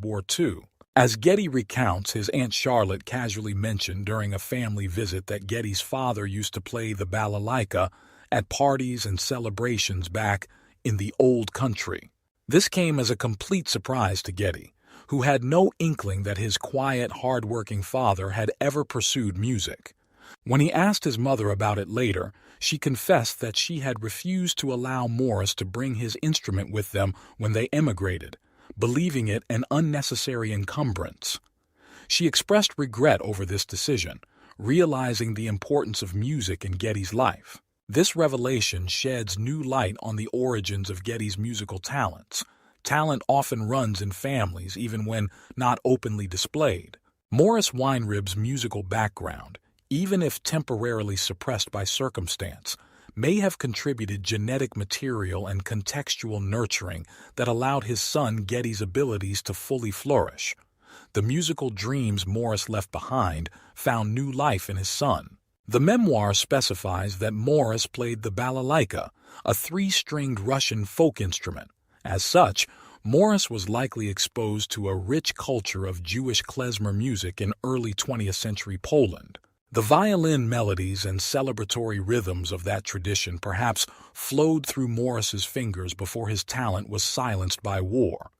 War II. As Geddy recounts, his Aunt Charlotte casually mentioned during a family visit that Geddy's father used to play the balalaika at parties and celebrations back in the old country. This came as a complete surprise to Geddy, who had no inkling that his quiet, hard-working father had ever pursued music. When he asked his mother about it later, she confessed that she had refused to allow Morris to bring his instrument with them when they emigrated, believing it an unnecessary encumbrance. She expressed regret over this decision, realizing the importance of music in Geddy's life. This revelation sheds new light on the origins of Geddy's musical talents. Talent often runs in families, even when not openly displayed. Morris Weinrib's musical background, even if temporarily suppressed by circumstance, may have contributed genetic material and contextual nurturing that allowed his son Geddy's abilities to fully flourish. The musical dreams Morris left behind found new life in his son. The memoir specifies that Morris played the balalaika, a three-stringed Russian folk instrument. As such, Morris was likely exposed to a rich culture of Jewish klezmer music in early 20th century Poland. The violin melodies and celebratory rhythms of that tradition perhaps flowed through Morris's fingers before his talent was silenced by war.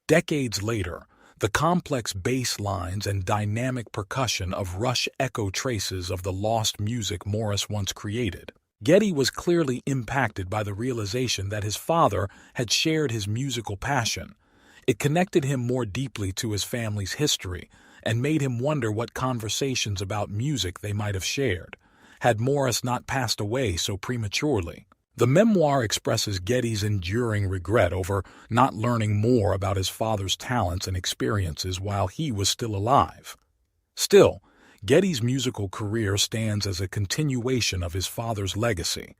Decades later, the complex bass lines and dynamic percussion of Rush echo traces of the lost music Morris once created. Geddy was clearly impacted by the realization that his father had shared his musical passion. It connected him more deeply to his family's history and made him wonder what conversations about music they might have shared, had Morris not passed away so prematurely. The memoir expresses Geddy's enduring regret over not learning more about his father's talents and experiences while he was still alive. Still, Geddy's musical career stands as a continuation of his father's legacy.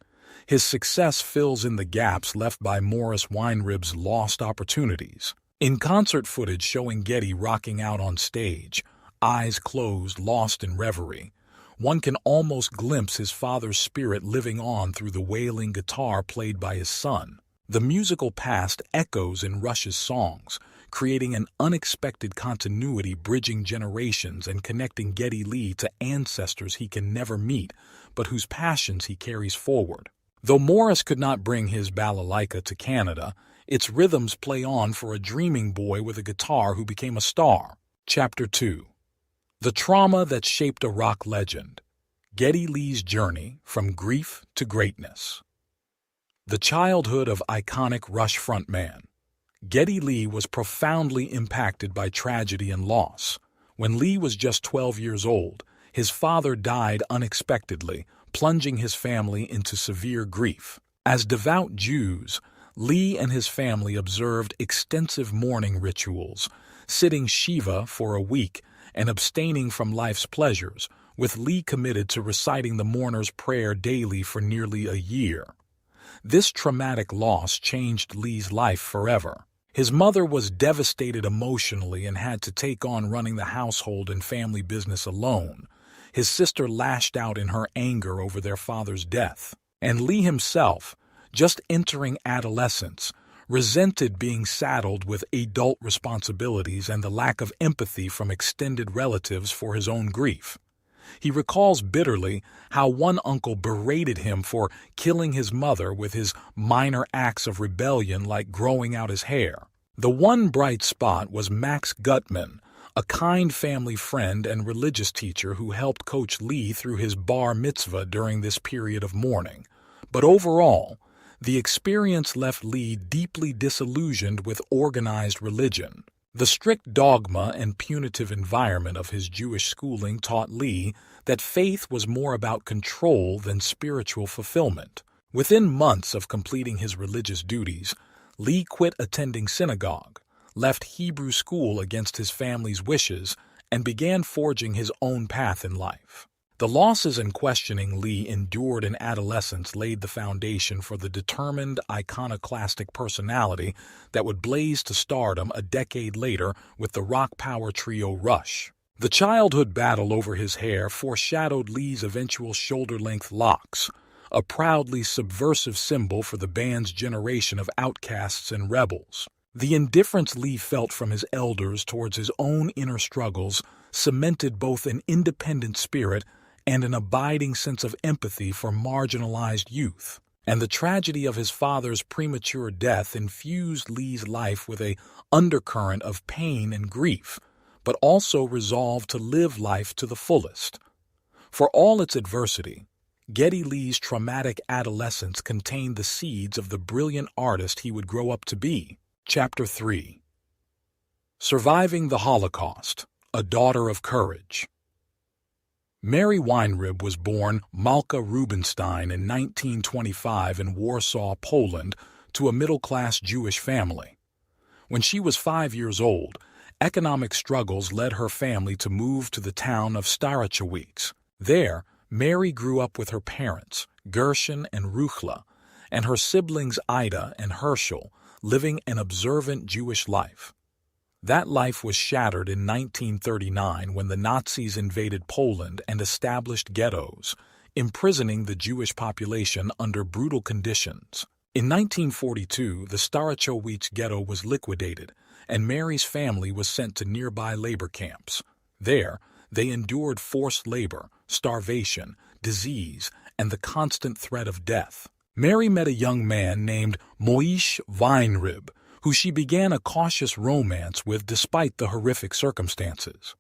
His success fills in the gaps left by Morris Weinrib's lost opportunities. In concert footage showing Geddy rocking out on stage, eyes closed, lost in reverie, one can almost glimpse his father's spirit living on through the wailing guitar played by his son. The musical past echoes in Rush's songs, creating an unexpected continuity bridging generations and connecting Geddy Lee to ancestors he can never meet, but whose passions he carries forward. Though Morris could not bring his balalaika to Canada, its rhythms play on for a dreaming boy with a guitar who became a star. Chapter 2. The Trauma That Shaped a Rock Legend. Geddy Lee's Journey from Grief to Greatness. The childhood of iconic Rush frontman. Geddy Lee was profoundly impacted by tragedy and loss. When Lee was just 12 years old, his father died unexpectedly, plunging his family into severe grief. As devout Jews, Lee and his family observed extensive mourning rituals, sitting Shiva for a week and abstaining from life's pleasures, with Lee committed to reciting the mourner's prayer daily for nearly a year. This traumatic loss changed Lee's life forever. His mother was devastated emotionally and had to take on running the household and family business alone. His sister lashed out in her anger over their father's death. And Lee himself, just entering adolescence, resented being saddled with adult responsibilities and the lack of empathy from extended relatives for his own grief. He recalls bitterly how one uncle berated him for killing his mother with his minor acts of rebellion like growing out his hair. The one bright spot was Max Gutman, a kind family friend and religious teacher who helped coach Lee through his bar mitzvah during this period of mourning. But overall, the experience left Lee deeply disillusioned with organized religion. The strict dogma and punitive environment of his Jewish schooling taught Lee that faith was more about control than spiritual fulfillment. Within months of completing his religious duties, Lee quit attending synagogue, left Hebrew school against his family's wishes, and began forging his own path in life. The losses and questioning Lee endured in adolescence laid the foundation for the determined, iconoclastic personality that would blaze to stardom a decade later with the rock power trio Rush. The childhood battle over his hair foreshadowed Lee's eventual shoulder-length locks, a proudly subversive symbol for the band's generation of outcasts and rebels. The indifference Lee felt from his elders towards his own inner struggles cemented both an independent spirit and an abiding sense of empathy for marginalized youth. And the tragedy of his father's premature death infused Lee's life with an undercurrent of pain and grief, but also resolve to live life to the fullest. For all its adversity, Geddy Lee's traumatic adolescence contained the seeds of the brilliant artist he would grow up to be. Chapter 3. Surviving the Holocaust, a Daughter of Courage. Mary Weinrib was born Malka Rubinstein in 1925 in Warsaw, Poland, to a middle-class Jewish family. When she was 5 years old, economic struggles led her family to move to the town of Starachowicz. There, Mary grew up with her parents, Gershon and Ruchla, and her siblings Ida and Herschel, living an observant Jewish life. That life was shattered in 1939 when the Nazis invaded Poland and established ghettos, imprisoning the Jewish population under brutal conditions. In 1942, the Starachowicz ghetto was liquidated, and Mary's family was sent to nearby labor camps. There, they endured forced labor, starvation, disease, and the constant threat of death. Mary met a young man named Moish Weinrib, who she began a cautious romance with despite the horrific circumstances.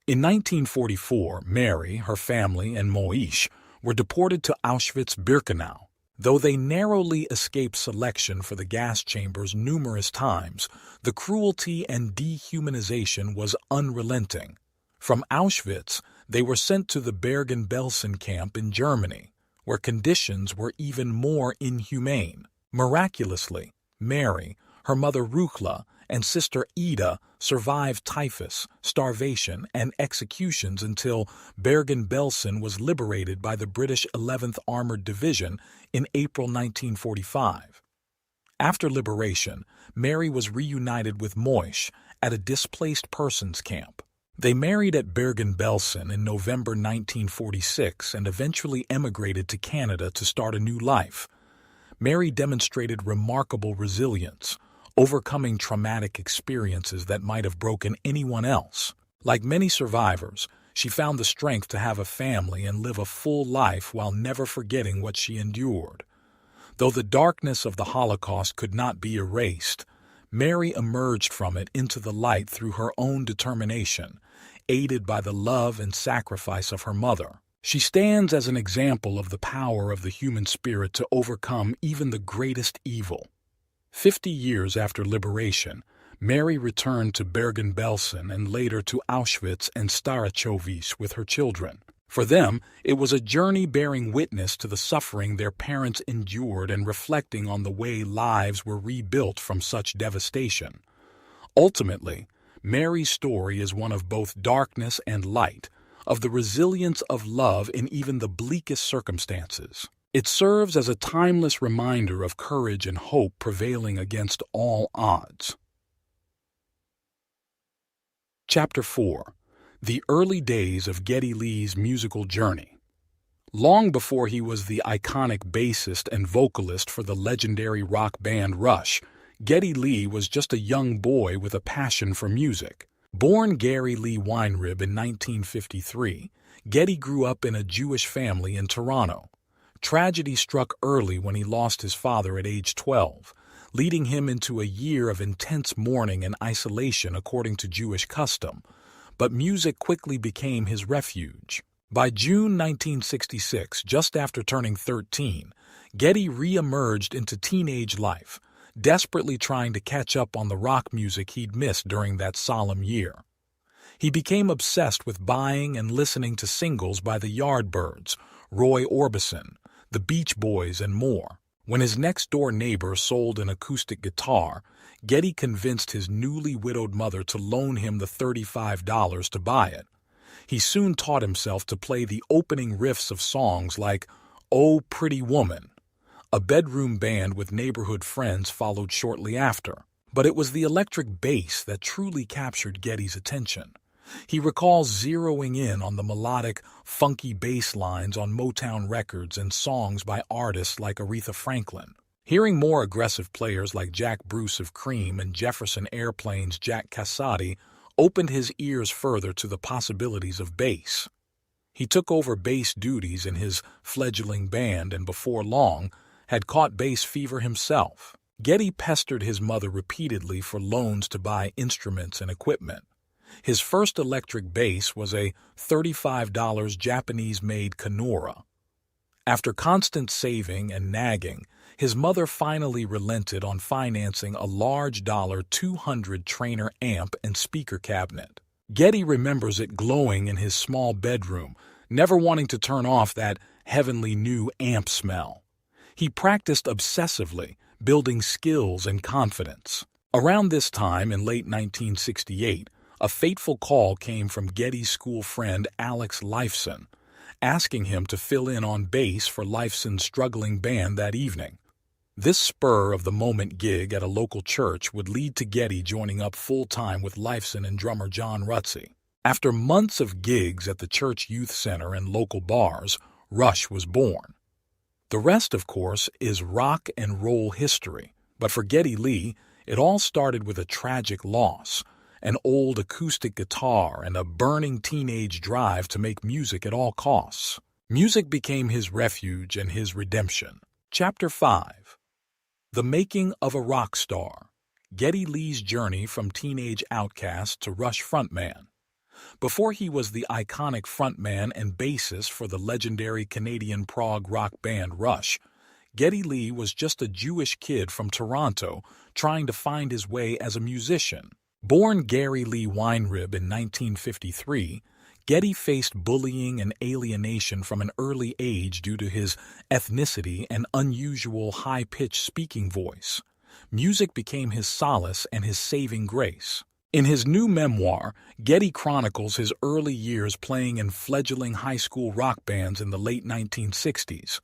In 1944, Mary, her family, and Moish were deported to Auschwitz-Birkenau. Though they narrowly escaped selection for the gas chambers numerous times, the cruelty and dehumanization was unrelenting. From Auschwitz, they were sent to the Bergen-Belsen camp in Germany, where conditions were even more inhumane. Miraculously, Mary, her mother Ruchla, and sister Ida survived typhus, starvation, and executions until Bergen-Belsen was liberated by the British 11th Armored Division in April 1945. After liberation, Mary was reunited with Moish at a displaced persons camp. They married at Bergen-Belsen in November 1946 and eventually emigrated to Canada to start a new life. Mary demonstrated remarkable resilience, overcoming traumatic experiences that might have broken anyone else. Like many survivors, she found the strength to have a family and live a full life while never forgetting what she endured. Though the darkness of the Holocaust could not be erased, Mary emerged from it into the light through her own determination, aided by the love and sacrifice of her mother. She stands as an example of the power of the human spirit to overcome even the greatest evil. 50 years after liberation, Mary returned to Bergen-Belsen and later to Auschwitz and Starachowicz with her children. For them, it was a journey bearing witness to the suffering their parents endured and reflecting on the way lives were rebuilt from such devastation. Ultimately, Mary's story is one of both darkness and light, of the resilience of love in even the bleakest circumstances. It serves as a timeless reminder of courage and hope prevailing against all odds. Chapter 4. The Early Days of Geddy Lee's Musical Journey. Long before he was the iconic bassist and vocalist for the legendary rock band Rush, Geddy Lee was just a young boy with a passion for music. Born Geddy Lee Weinrib in 1953, Geddy grew up in a Jewish family in Toronto. Tragedy struck early when he lost his father at age 12, leading him into a year of intense mourning and isolation according to Jewish custom, but music quickly became his refuge. By June 1966, just after turning 13, Geddy re-emerged into teenage life, desperately trying to catch up on the rock music he'd missed during that solemn year. He became obsessed with buying and listening to singles by the Yardbirds, Roy Orbison, the Beach Boys, and more. When his next-door neighbor sold an acoustic guitar, Geddy convinced his newly widowed mother to loan him the $35 to buy it. He soon taught himself to play the opening riffs of songs like "Oh, Pretty Woman." A bedroom band with neighborhood friends followed shortly after. But it was the electric bass that truly captured Geddy's attention. He recalls zeroing in on the melodic, funky bass lines on Motown records and songs by artists like Aretha Franklin. Hearing more aggressive players like Jack Bruce of Cream and Jefferson Airplane's Jack Casati opened his ears further to the possibilities of bass. He took over bass duties in his fledgling band and before long had caught bass fever himself. Geddy pestered his mother repeatedly for loans to buy instruments and equipment. His first electric bass was a $35 Japanese-made Kenora. After constant saving and nagging, his mother finally relented on financing a large $200 Trainer amp and speaker cabinet. Geddy remembers it glowing in his small bedroom, never wanting to turn off that heavenly new amp smell. He practiced obsessively, building skills and confidence. Around this time, in late 1968, a fateful call came from Geddy's school friend Alex Lifeson, asking him to fill in on bass for Lifeson's struggling band that evening. This spur-of-the-moment gig at a local church would lead to Geddy joining up full-time with Lifeson and drummer John Rutsey. After months of gigs at the church youth center and local bars, Rush was born. The rest, of course, is rock and roll history, but for Geddy Lee, it all started with a tragic loss, an old acoustic guitar and a burning teenage drive to make music at all costs. Music became his refuge and his redemption. Chapter 5. The Making of a Rock Star. Geddy Lee's journey from teenage outcast to Rush frontman. Before he was the iconic frontman and bassist for the legendary Canadian prog rock band Rush, Geddy Lee was just a Jewish kid from Toronto trying to find his way as a musician. Born Geddy Lee Weinrib in 1953, Geddy faced bullying and alienation from an early age due to his ethnicity and unusual high-pitched speaking voice. Music became his solace and his saving grace. In his new memoir, Geddy chronicles his early years playing in fledgling high school rock bands in the late 1960s.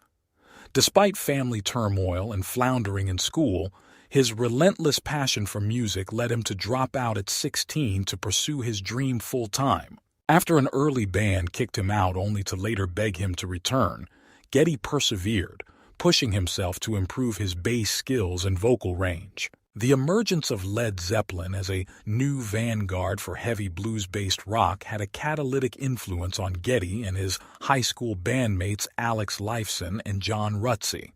Despite family turmoil and floundering in school, his relentless passion for music led him to drop out at 16 to pursue his dream full-time. After an early band kicked him out only to later beg him to return, Geddy persevered, pushing himself to improve his bass skills and vocal range. The emergence of Led Zeppelin as a new vanguard for heavy blues-based rock had a catalytic influence on Geddy and his high school bandmates Alex Lifeson and John Rutsey.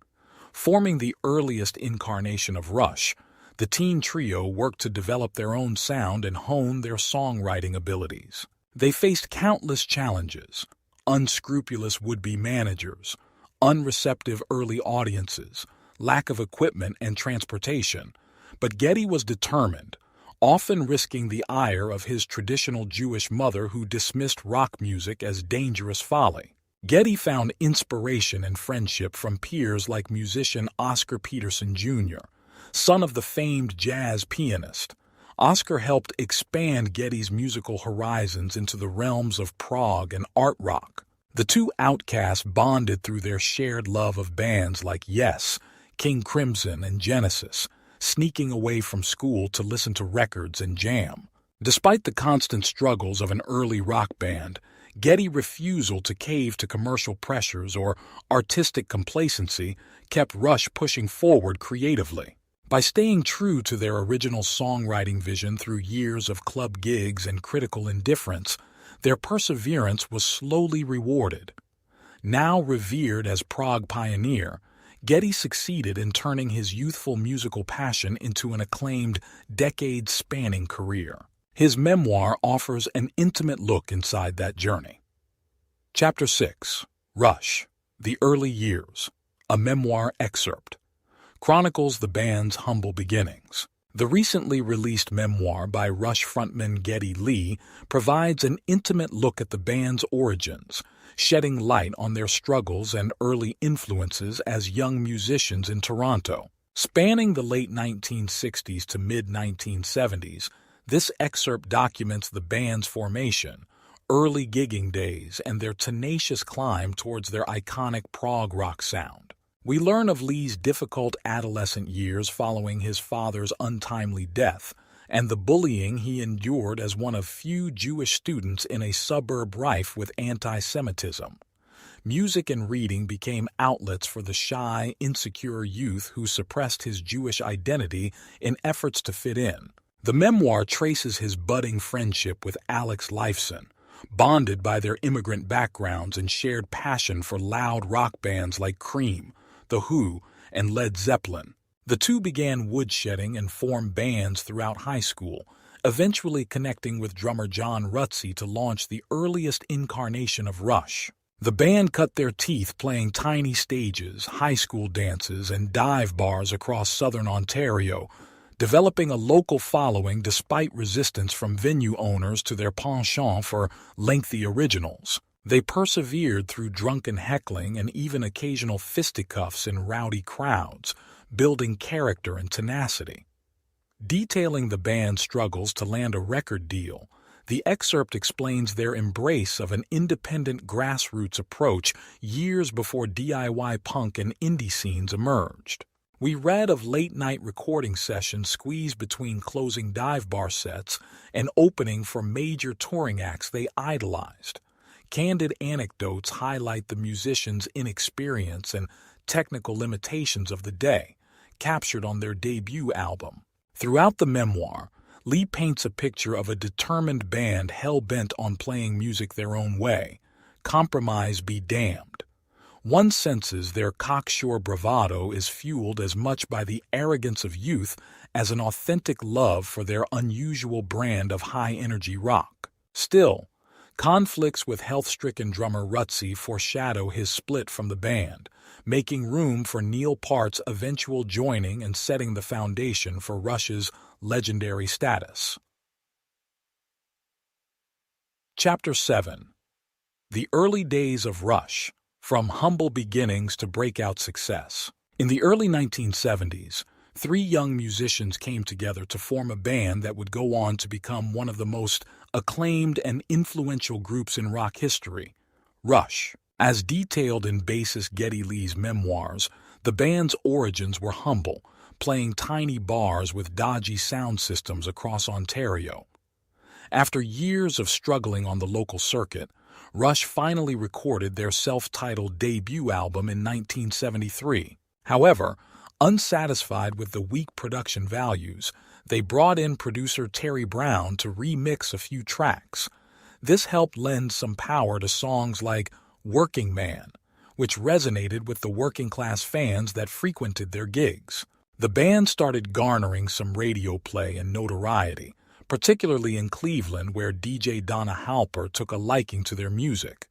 Forming the earliest incarnation of Rush, the teen trio worked to develop their own sound and hone their songwriting abilities. They faced countless challenges: unscrupulous would-be managers, unreceptive early audiences, lack of equipment and transportation, but Geddy was determined, often risking the ire of his traditional Jewish mother who dismissed rock music as dangerous folly. Geddy found inspiration and friendship from peers like musician Oscar Peterson Jr., son of the famed jazz pianist. Oscar helped expand Geddy's musical horizons into the realms of prog and art rock. The two outcasts bonded through their shared love of bands like Yes, King Crimson, and Genesis, sneaking away from school to listen to records and jam. Despite the constant struggles of an early rock band, Geddy's refusal to cave to commercial pressures or artistic complacency kept Rush pushing forward creatively. By staying true to their original songwriting vision through years of club gigs and critical indifference, their perseverance was slowly rewarded. Now revered as prog pioneer, Geddy succeeded in turning his youthful musical passion into an acclaimed, decade-spanning career. His memoir offers an intimate look inside that journey. Chapter 6. Rush, The Early Years, a memoir excerpt, chronicles the band's humble beginnings. The recently released memoir by Rush frontman Geddy Lee provides an intimate look at the band's origins, shedding light on their struggles and early influences as young musicians in Toronto. Spanning the late 1960s to mid-1970s, this excerpt documents the band's formation, early gigging days, and their tenacious climb towards their iconic prog rock sound. We learn of Lee's difficult adolescent years following his father's untimely death and the bullying he endured as one of few Jewish students in a suburb rife with anti-Semitism. music and reading became outlets for the shy, insecure youth who suppressed his Jewish identity in efforts to fit in. The memoir traces his budding friendship with Alex Lifeson, bonded by their immigrant backgrounds and shared passion for loud rock bands like Cream, The Who, and Led Zeppelin. The two began woodshedding and formed bands throughout high school, eventually connecting with drummer John Rutsey to launch the earliest incarnation of Rush. The band cut their teeth playing tiny stages, high school dances, and dive bars across southern Ontario, developing a local following despite resistance from venue owners to their penchant for lengthy originals. They persevered through drunken heckling and even occasional fisticuffs in rowdy crowds, building character and tenacity. Detailing the band's struggles to land a record deal, the excerpt explains their embrace of an independent grassroots approach years before DIY punk and indie scenes emerged. We read of late-night recording sessions squeezed between closing dive bar sets and opening for major touring acts they idolized. Candid anecdotes highlight the musicians' inexperience and technical limitations of the day, captured on their debut album. Throughout the memoir, Lee paints a picture of a determined band hell-bent on playing music their own way. Compromise be damned. One senses their cocksure bravado is fueled as much by the arrogance of youth as an authentic love for their unusual brand of high-energy rock. Still, conflicts with health-stricken drummer Rutsey foreshadow his split from the band, making room for Neil Peart's eventual joining and setting the foundation for Rush's legendary status. Chapter 7. The Early Days of Rush, From Humble Beginnings to Breakout Success. In the early 1970s, three young musicians came together to form a band that would go on to become one of the most acclaimed and influential groups in rock history, Rush. As detailed in bassist Geddy Lee's memoirs, the band's origins were humble, playing tiny bars with dodgy sound systems across Ontario. After years of struggling on the local circuit, Rush finally recorded their self-titled debut album in 1973. However, unsatisfied with the weak production values, they brought in producer Terry Brown to remix a few tracks. This helped lend some power to songs like Working Man, which resonated with the working-class fans that frequented their gigs. The band started garnering some radio play and notoriety, particularly in Cleveland, where DJ Donna Halper took a liking to their music.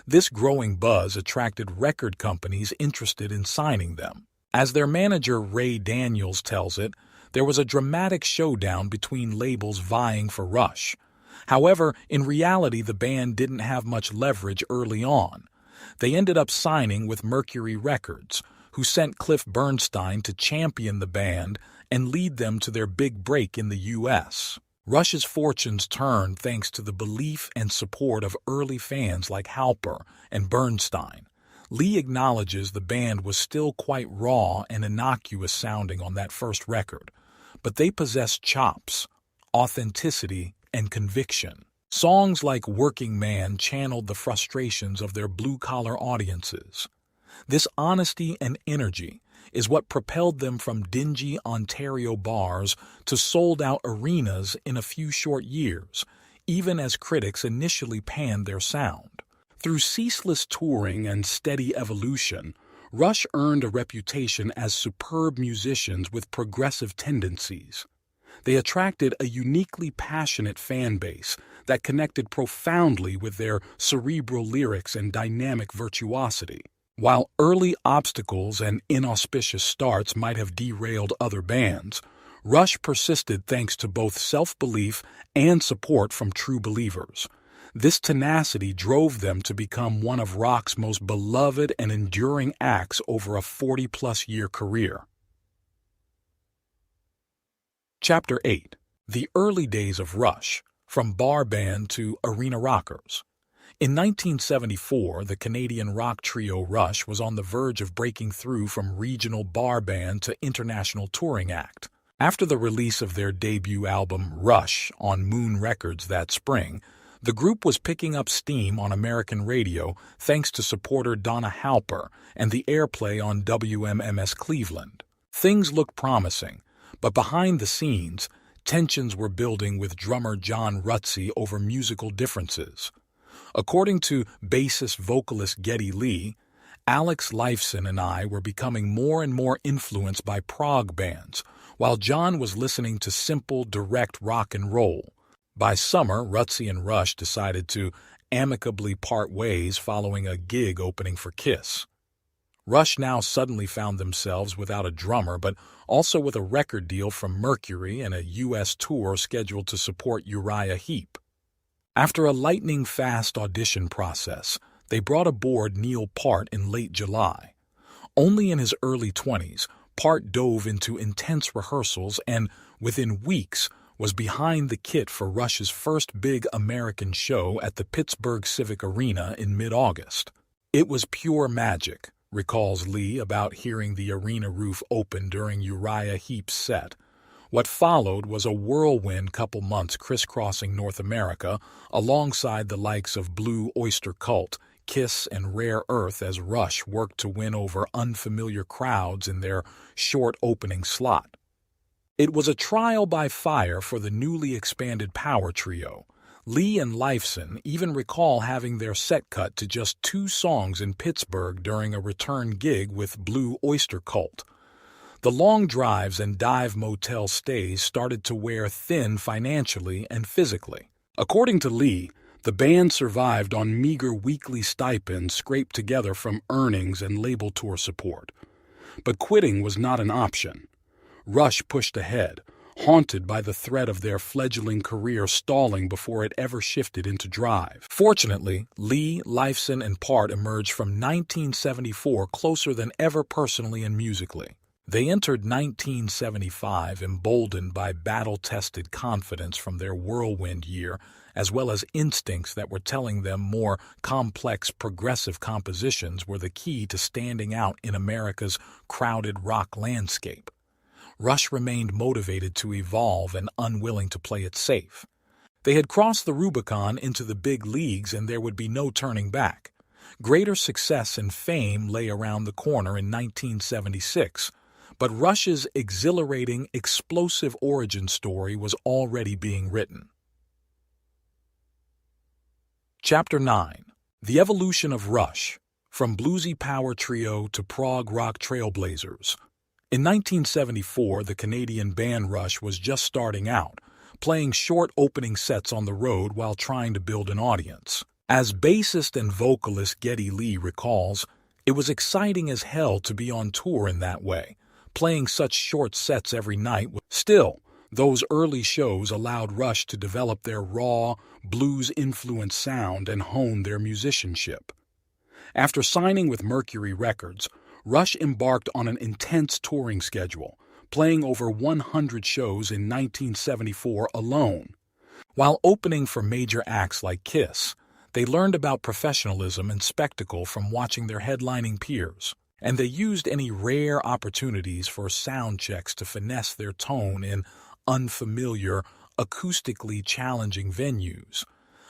This growing buzz attracted record companies interested in signing them. As their manager Ray Daniels tells it, there was a dramatic showdown between labels vying for Rush. However, in reality, the band didn't have much leverage early on. They ended up signing with Mercury Records, who sent Cliff Bernstein to champion the band and lead them to their big break in the U.S. Rush's fortunes turned thanks to the belief and support of early fans like Halper and Bernstein. Lee acknowledges the band was still quite raw and innocuous sounding on that first record, but they possessed chops, authenticity, and conviction. Songs like Working Man channeled the frustrations of their blue-collar audiences. This honesty and energy is what propelled them from dingy Ontario bars to sold-out arenas in a few short years, even as critics initially panned their sound. Through ceaseless touring and steady evolution, Rush earned a reputation as superb musicians with progressive tendencies. They attracted a uniquely passionate fan base that connected profoundly with their cerebral lyrics and dynamic virtuosity. While early obstacles and inauspicious starts might have derailed other bands, Rush persisted thanks to both self-belief and support from true believers. This tenacity drove them to become one of rock's most beloved and enduring acts over a 40-plus-year career. Chapter 8. The Early Days of Rush, From Bar Band to Arena Rockers. In 1974, the Canadian rock trio Rush was on the verge of breaking through from regional bar band to international touring act. After the release of their debut album Rush on Moon Records that spring, The group was picking up steam on American radio thanks to supporter Donna Halper and the airplay on WMMS Cleveland. Things looked promising, but behind the scenes, tensions were building with drummer John Rutsey over musical differences. According to bassist vocalist Geddy Lee, Alex Lifeson and I were becoming more and more influenced by prog bands, while John was listening to simple, direct rock and roll. By summer, Rutsey and Rush decided to amicably part ways following a gig opening for Kiss. Rush now suddenly found themselves without a drummer, but also with a record deal from Mercury and a U.S. tour scheduled to support Uriah Heep. After a lightning-fast audition process, they brought aboard Neil Peart in late July. Only in his early 20s, Peart dove into intense rehearsals and, within weeks, was behind the kit for Rush's first big American show at the Pittsburgh Civic Arena in mid-August. It was pure magic, recalls Lee about hearing the arena roof open during Uriah Heep's set. What followed was a whirlwind couple months crisscrossing North America alongside the likes of Blue Oyster Cult, Kiss, and Rare Earth as Rush worked to win over unfamiliar crowds in their short opening slot. It was a trial by fire for the newly expanded power trio. Lee and Lifeson even recall having their set cut to just 2 songs in Pittsburgh during a return gig with Blue Oyster Cult. The long drives and dive motel stays started to wear thin financially and physically. According to Lee, the band survived on meager weekly stipends scraped together from earnings and label tour support. But quitting was not an option. Rush pushed ahead, haunted by the threat of their fledgling career stalling before it ever shifted into drive. Fortunately, Lee, Lifeson, and Peart emerged from 1974 closer than ever personally and musically. They entered 1975 emboldened by battle-tested confidence from their whirlwind year, as well as instincts that were telling them more complex, progressive compositions were the key to standing out in America's crowded rock landscape. Rush remained motivated to evolve and unwilling to play it safe. They had crossed the Rubicon into the big leagues and there would be no turning back. Greater success and fame lay around the corner in 1976, but Rush's exhilarating, explosive origin story was already being written. Chapter 9. The Evolution of Rush, From Bluesy Power Trio to Prog Rock Trailblazers. In 1974, the Canadian band Rush was just starting out, playing short opening sets on the road while trying to build an audience. As bassist and vocalist Geddy Lee recalls, it was exciting as hell to be on tour in that way, playing such short sets every night. Still, those early shows allowed Rush to develop their raw, blues-influenced sound and hone their musicianship. After signing with Mercury Records, Rush embarked on an intense touring schedule, playing over 100 shows in 1974 alone. While opening for major acts like Kiss, they learned about professionalism and spectacle from watching their headlining peers, and they used any rare opportunities for sound checks to finesse their tone in unfamiliar, acoustically challenging venues,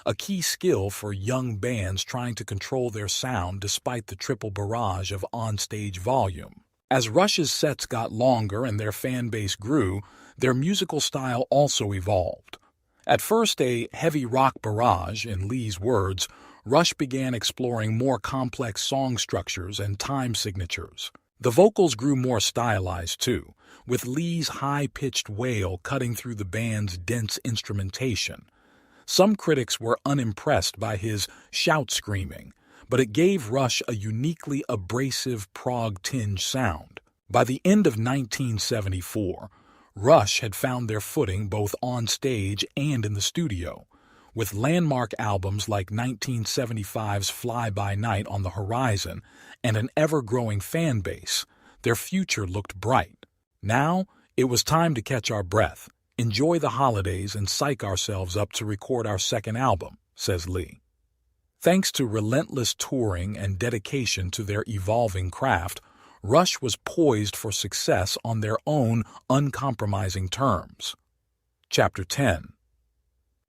a key skill for young bands trying to control their sound despite the triple barrage of onstage volume. As Rush's sets got longer and their fan base grew, their musical style also evolved. At first a heavy rock barrage, in Lee's words, Rush began exploring more complex song structures and time signatures. The vocals grew more stylized, too, with Lee's high-pitched wail cutting through the band's dense instrumentation. Some critics were unimpressed by his shout-screaming, but it gave Rush a uniquely abrasive prog-tinged sound. By the end of 1974, Rush had found their footing both on stage and in the studio. With landmark albums like 1975's Fly By Night on the horizon and an ever-growing fan base, their future looked bright. Now, it was time to catch our breath, enjoy the holidays, and psych ourselves up to record our second album, says Lee. Thanks to relentless touring and dedication to their evolving craft, Rush was poised for success on their own uncompromising terms. Chapter 10.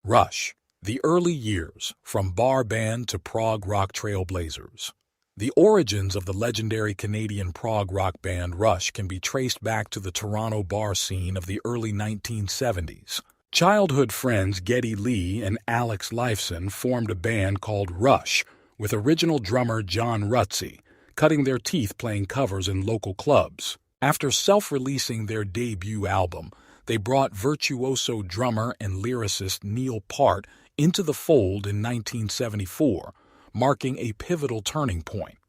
Rush, The early years, from bar band to prog rock trailblazers. The origins of the legendary Canadian prog rock band Rush can be traced back to the Toronto bar scene of the early 1970s. Childhood friends Geddy Lee and Alex Lifeson formed a band called Rush, with original drummer John Rutsey, cutting their teeth playing covers in local clubs. After self-releasing their debut album, they brought virtuoso drummer and lyricist Neil Peart into the fold in 1974, marking a pivotal turning point.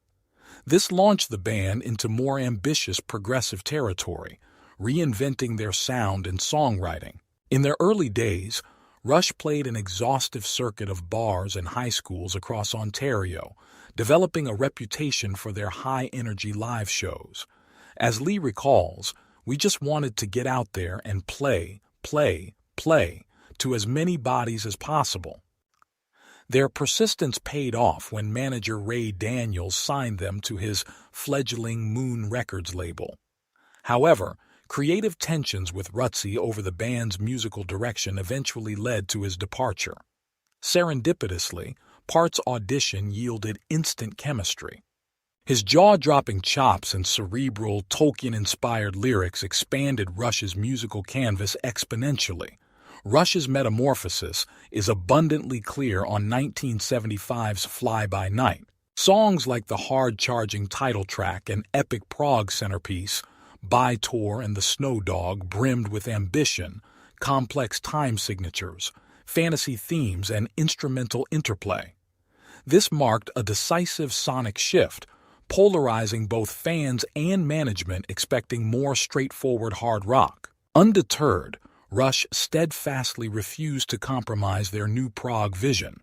This launched the band into more ambitious progressive territory, reinventing their sound and songwriting. In their early days, Rush played an exhaustive circuit of bars and high schools across Ontario, developing a reputation for their high-energy live shows. As Lee recalls, "We just wanted to get out there and play to as many bodies as possible." Their persistence paid off when manager Ray Daniels signed them to his fledgling Moon Records label. However, creative tensions with Rutsey over the band's musical direction eventually led to his departure. Serendipitously, Peart's audition yielded instant chemistry. His jaw-dropping chops and cerebral, Tolkien-inspired lyrics expanded Rush's musical canvas exponentially. Rush's metamorphosis is abundantly clear on 1975's Fly By Night. Songs like the hard-charging title track and epic prog centerpiece, By Tor and the Snow Dog, brimmed with ambition, complex time signatures, fantasy themes, and instrumental interplay. This marked a decisive sonic shift, polarizing both fans and management expecting more straightforward hard rock. Undeterred, Rush steadfastly refused to compromise their new prog vision.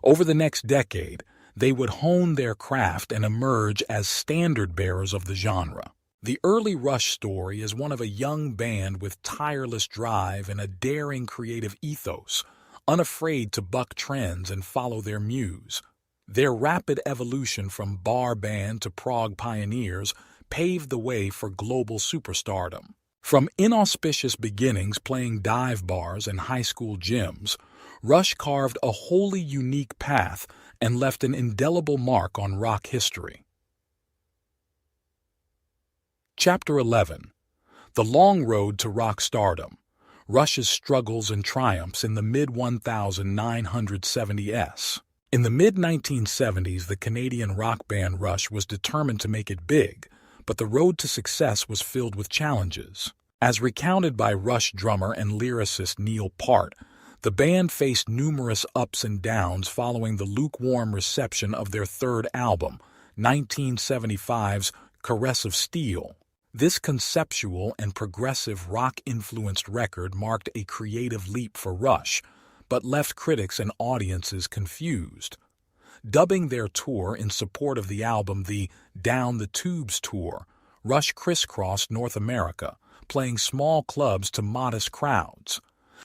Over the next decade, they would hone their craft and emerge as standard-bearers of the genre. The early Rush story is one of a young band with tireless drive and a daring creative ethos, unafraid to buck trends and follow their muse. Their rapid evolution from bar band to prog pioneers paved the way for global superstardom. From inauspicious beginnings playing dive bars and high school gyms, Rush carved a wholly unique path and left an indelible mark on rock history. Chapter 11. The Long Road to Rock Stardom. Rush's Struggles and Triumphs in the mid-1970s. In the mid-1970s, the Canadian rock band Rush was determined to make it big, but the road to success was filled with challenges. As recounted by Rush drummer and lyricist Neil Peart, the band faced numerous ups and downs following the lukewarm reception of their third album, 1975's Caress of Steel. This conceptual and progressive rock-influenced record marked a creative leap for Rush, but left critics and audiences confused. Dubbing their tour in support of the album the Down the Tubes Tour, Rush crisscrossed North America, playing small clubs to modest crowds.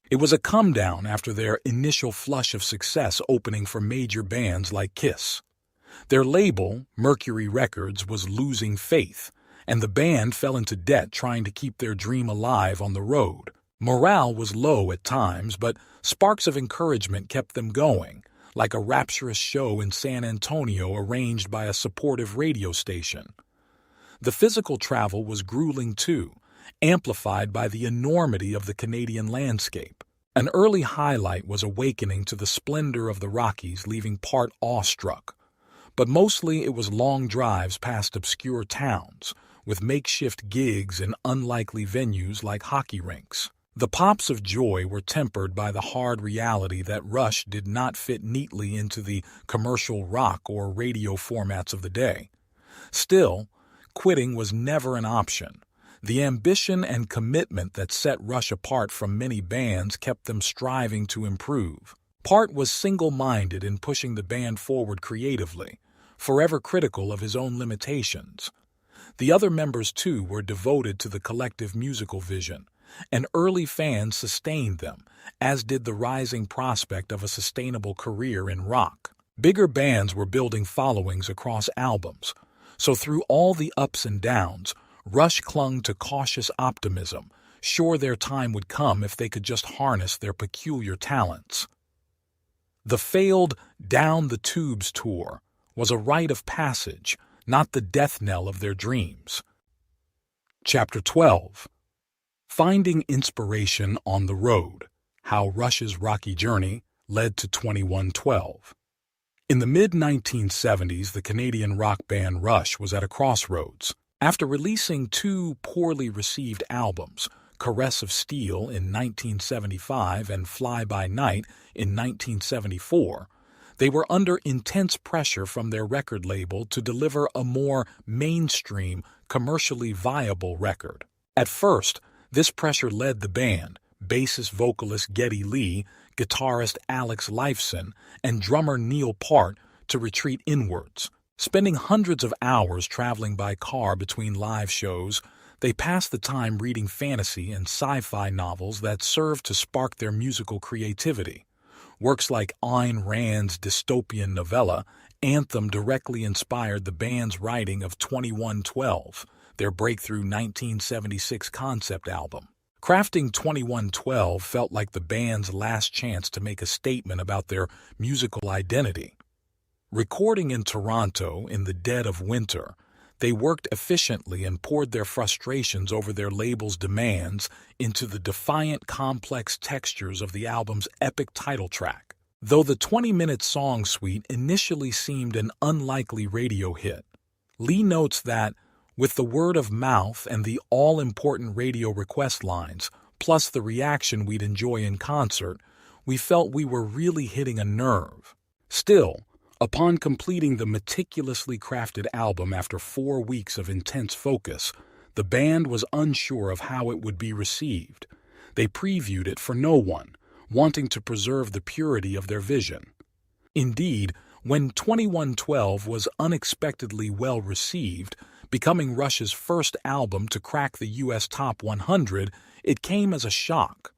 It was a come-down after their initial flush of success opening for major bands like Kiss. Their label, Mercury Records, was losing faith, and the band fell into debt trying to keep their dream alive on the road. Morale was low at times, but sparks of encouragement kept them going, like a rapturous show in San Antonio arranged by a supportive radio station. The physical travel was grueling too, amplified by the enormity of the Canadian landscape. An early highlight was awakening to the splendor of the Rockies, leaving Peart awestruck. But mostly it was long drives past obscure towns, with makeshift gigs in unlikely venues like hockey rinks. The pops of joy were tempered by the hard reality that Rush did not fit neatly into the commercial rock or radio formats of the day. Still, quitting was never an option. The ambition and commitment that set Rush apart from many bands kept them striving to improve. Peart was single-minded in pushing the band forward creatively, forever critical of his own limitations. The other members, too, were devoted to the collective musical vision, and early fans sustained them, as did the rising prospect of a sustainable career in rock. Bigger bands were building followings across albums, so through all the ups and downs, Rush clung to cautious optimism, sure their time would come if they could just harness their peculiar talents. The failed Down the Tubes tour was a rite of passage, not the death knell of their dreams. Chapter 12. Finding Inspiration on the Road, How Rush's Rocky Journey Led to 2112. In the mid-1970s, the Canadian rock band Rush was at a crossroads. After releasing two poorly received albums, Caress of Steel in 1975 and Fly By Night in 1974, they were under intense pressure from their record label to deliver a more mainstream, commercially viable record. At first, this pressure led the band, bassist vocalist Geddy Lee, guitarist Alex Lifeson, and drummer Neil Peart, to retreat inwards. Spending hundreds of hours traveling by car between live shows, they passed the time reading fantasy and sci-fi novels that served to spark their musical creativity. Works like Ayn Rand's dystopian novella, Anthem directly inspired the band's writing of 2112, their breakthrough 1976 concept album. Crafting 2112 felt like the band's last chance to make a statement about their musical identity. Recording in Toronto in the dead of winter, they worked efficiently and poured their frustrations over their label's demands into the defiant, complex textures of the album's epic title track. Though the 20-minute song suite initially seemed an unlikely radio hit, Lee notes that, with the word of mouth and the all-important radio request lines, plus the reaction we'd enjoy in concert, we felt we were really hitting a nerve. Still, upon completing the meticulously crafted album after 4 weeks of intense focus, the band was unsure of how it would be received. They previewed it for no one, wanting to preserve the purity of their vision. Indeed, when 2112 was unexpectedly well received, becoming Rush's first album to crack the U.S. Top 100, it came as a shock.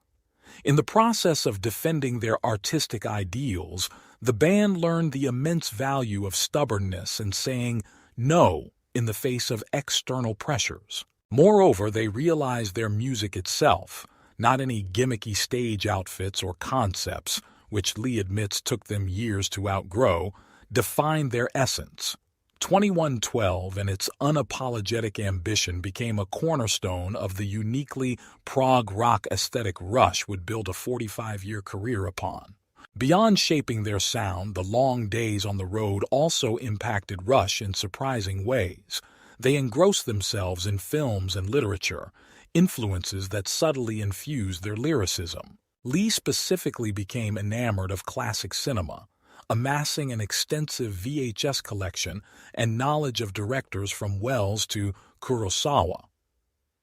In the process of defending their artistic ideals, the band learned the immense value of stubbornness and saying no in the face of external pressures. Moreover, they realized their music itself, not any gimmicky stage outfits or concepts, which Lee admits took them years to outgrow, defined their essence. 2112 and its unapologetic ambition became a cornerstone of the uniquely prog rock aesthetic Rush would build a 45-year career upon. Beyond shaping their sound, the long days on the road also impacted Rush in surprising ways. They engrossed themselves in films and literature, influences that subtly infused their lyricism. Lee specifically became enamored of classic cinema, amassing an extensive VHS collection and knowledge of directors from Wells to Kurosawa.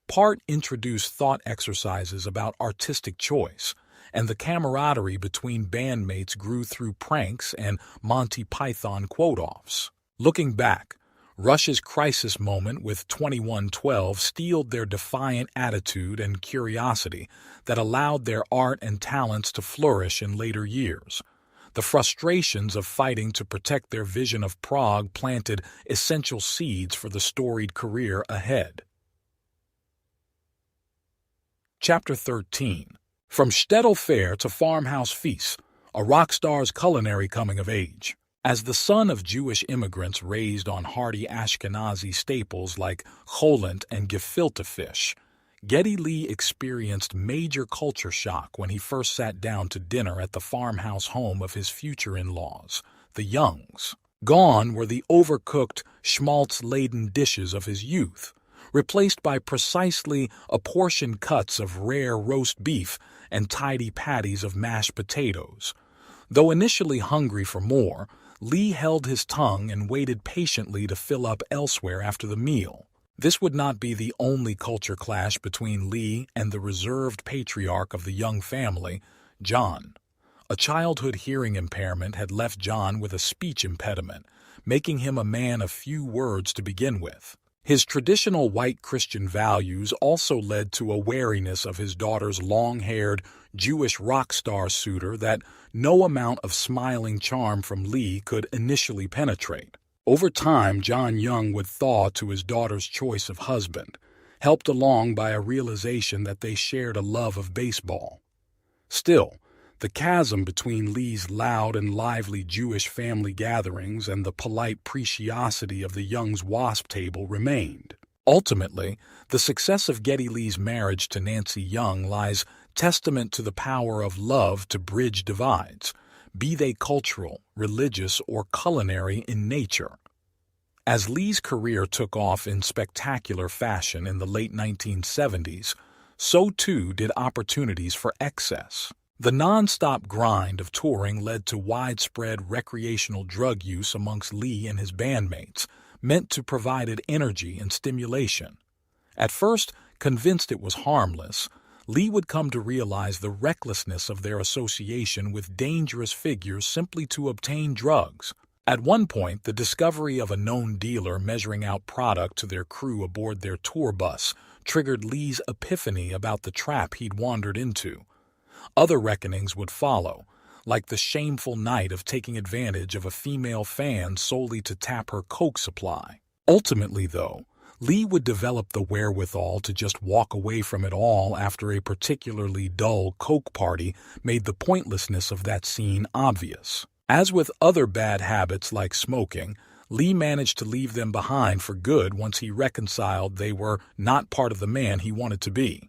Peart introduced thought exercises about artistic choice, and the camaraderie between bandmates grew through pranks and Monty Python quote-offs. Looking back, Rush's crisis moment with 2112 steeled their defiant attitude and curiosity that allowed their art and talents to flourish in later years. The frustrations of fighting to protect their vision of prog planted essential seeds for the storied career ahead. Chapter 13. From shtetl fare to farmhouse feasts, a rock star's culinary coming of age. As the son of Jewish immigrants raised on hearty Ashkenazi staples like cholent and gefilte fish, Geddy Lee experienced major culture shock when he first sat down to dinner at the farmhouse home of his future in-laws, the Youngs. Gone were the overcooked, schmaltz-laden dishes of his youth, replaced by precisely apportioned cuts of rare roast beef and tidy patties of mashed potatoes. Though initially hungry for more, Lee held his tongue and waited patiently to fill up elsewhere after the meal. This would not be the only culture clash between Lee and the reserved patriarch of the Young family, John. A childhood hearing impairment had left John with a speech impediment, making him a man of few words to begin with. His traditional white Christian values also led to a wariness of his daughter's long-haired Jewish rock star suitor that no amount of smiling charm from Lee could initially penetrate. Over time, John Young would thaw to his daughter's choice of husband, helped along by a realization that they shared a love of baseball. Still, The chasm between Lee's loud and lively Jewish family gatherings and the polite preciosity of the Young's Wasp table remained. Ultimately, the success of Geddy Lee's marriage to Nancy Young lies testament to the power of love to bridge divides, be they cultural, religious, or culinary in nature. As Lee's career took off in spectacular fashion in the late 1970s, so too did opportunities for excess. The non-stop grind of touring led to widespread recreational drug use amongst Lee and his bandmates, meant to provide energy and stimulation. At first, convinced it was harmless, Lee would come to realize the recklessness of their association with dangerous figures simply to obtain drugs. At one point, the discovery of a known dealer measuring out product to their crew aboard their tour bus triggered Lee's epiphany about the trap he'd wandered into. Other reckonings would follow, like the shameful night of taking advantage of a female fan solely to tap her coke supply. Ultimately, though, Lee would develop the wherewithal to just walk away from it all after a particularly dull coke party made the pointlessness of that scene obvious. As with other bad habits like smoking, Lee managed to leave them behind for good once he reconciled they were not part of the man he wanted to be.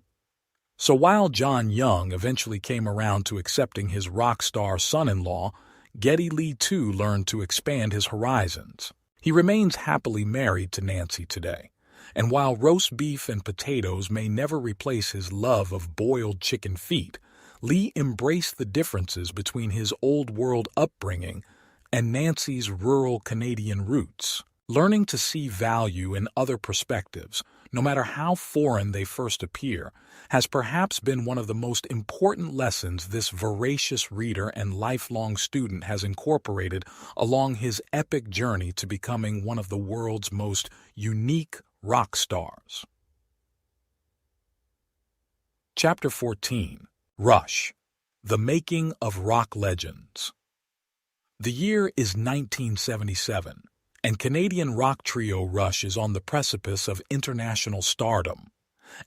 So while John Young eventually came around to accepting his rock star son-in-law, Geddy Lee too learned to expand his horizons. He remains happily married to Nancy today, and while roast beef and potatoes may never replace his love of boiled chicken feet, Lee embraced the differences between his old-world upbringing and Nancy's rural Canadian roots. Learning to see value in other perspectives, no matter how foreign they first appear, has perhaps been one of the most important lessons this voracious reader and lifelong student has incorporated along his epic journey to becoming one of the world's most unique rock stars. Chapter 14. Rush, The Making of Rock Legends. The year is 1977, and Canadian rock trio Rush is on the precipice of international stardom.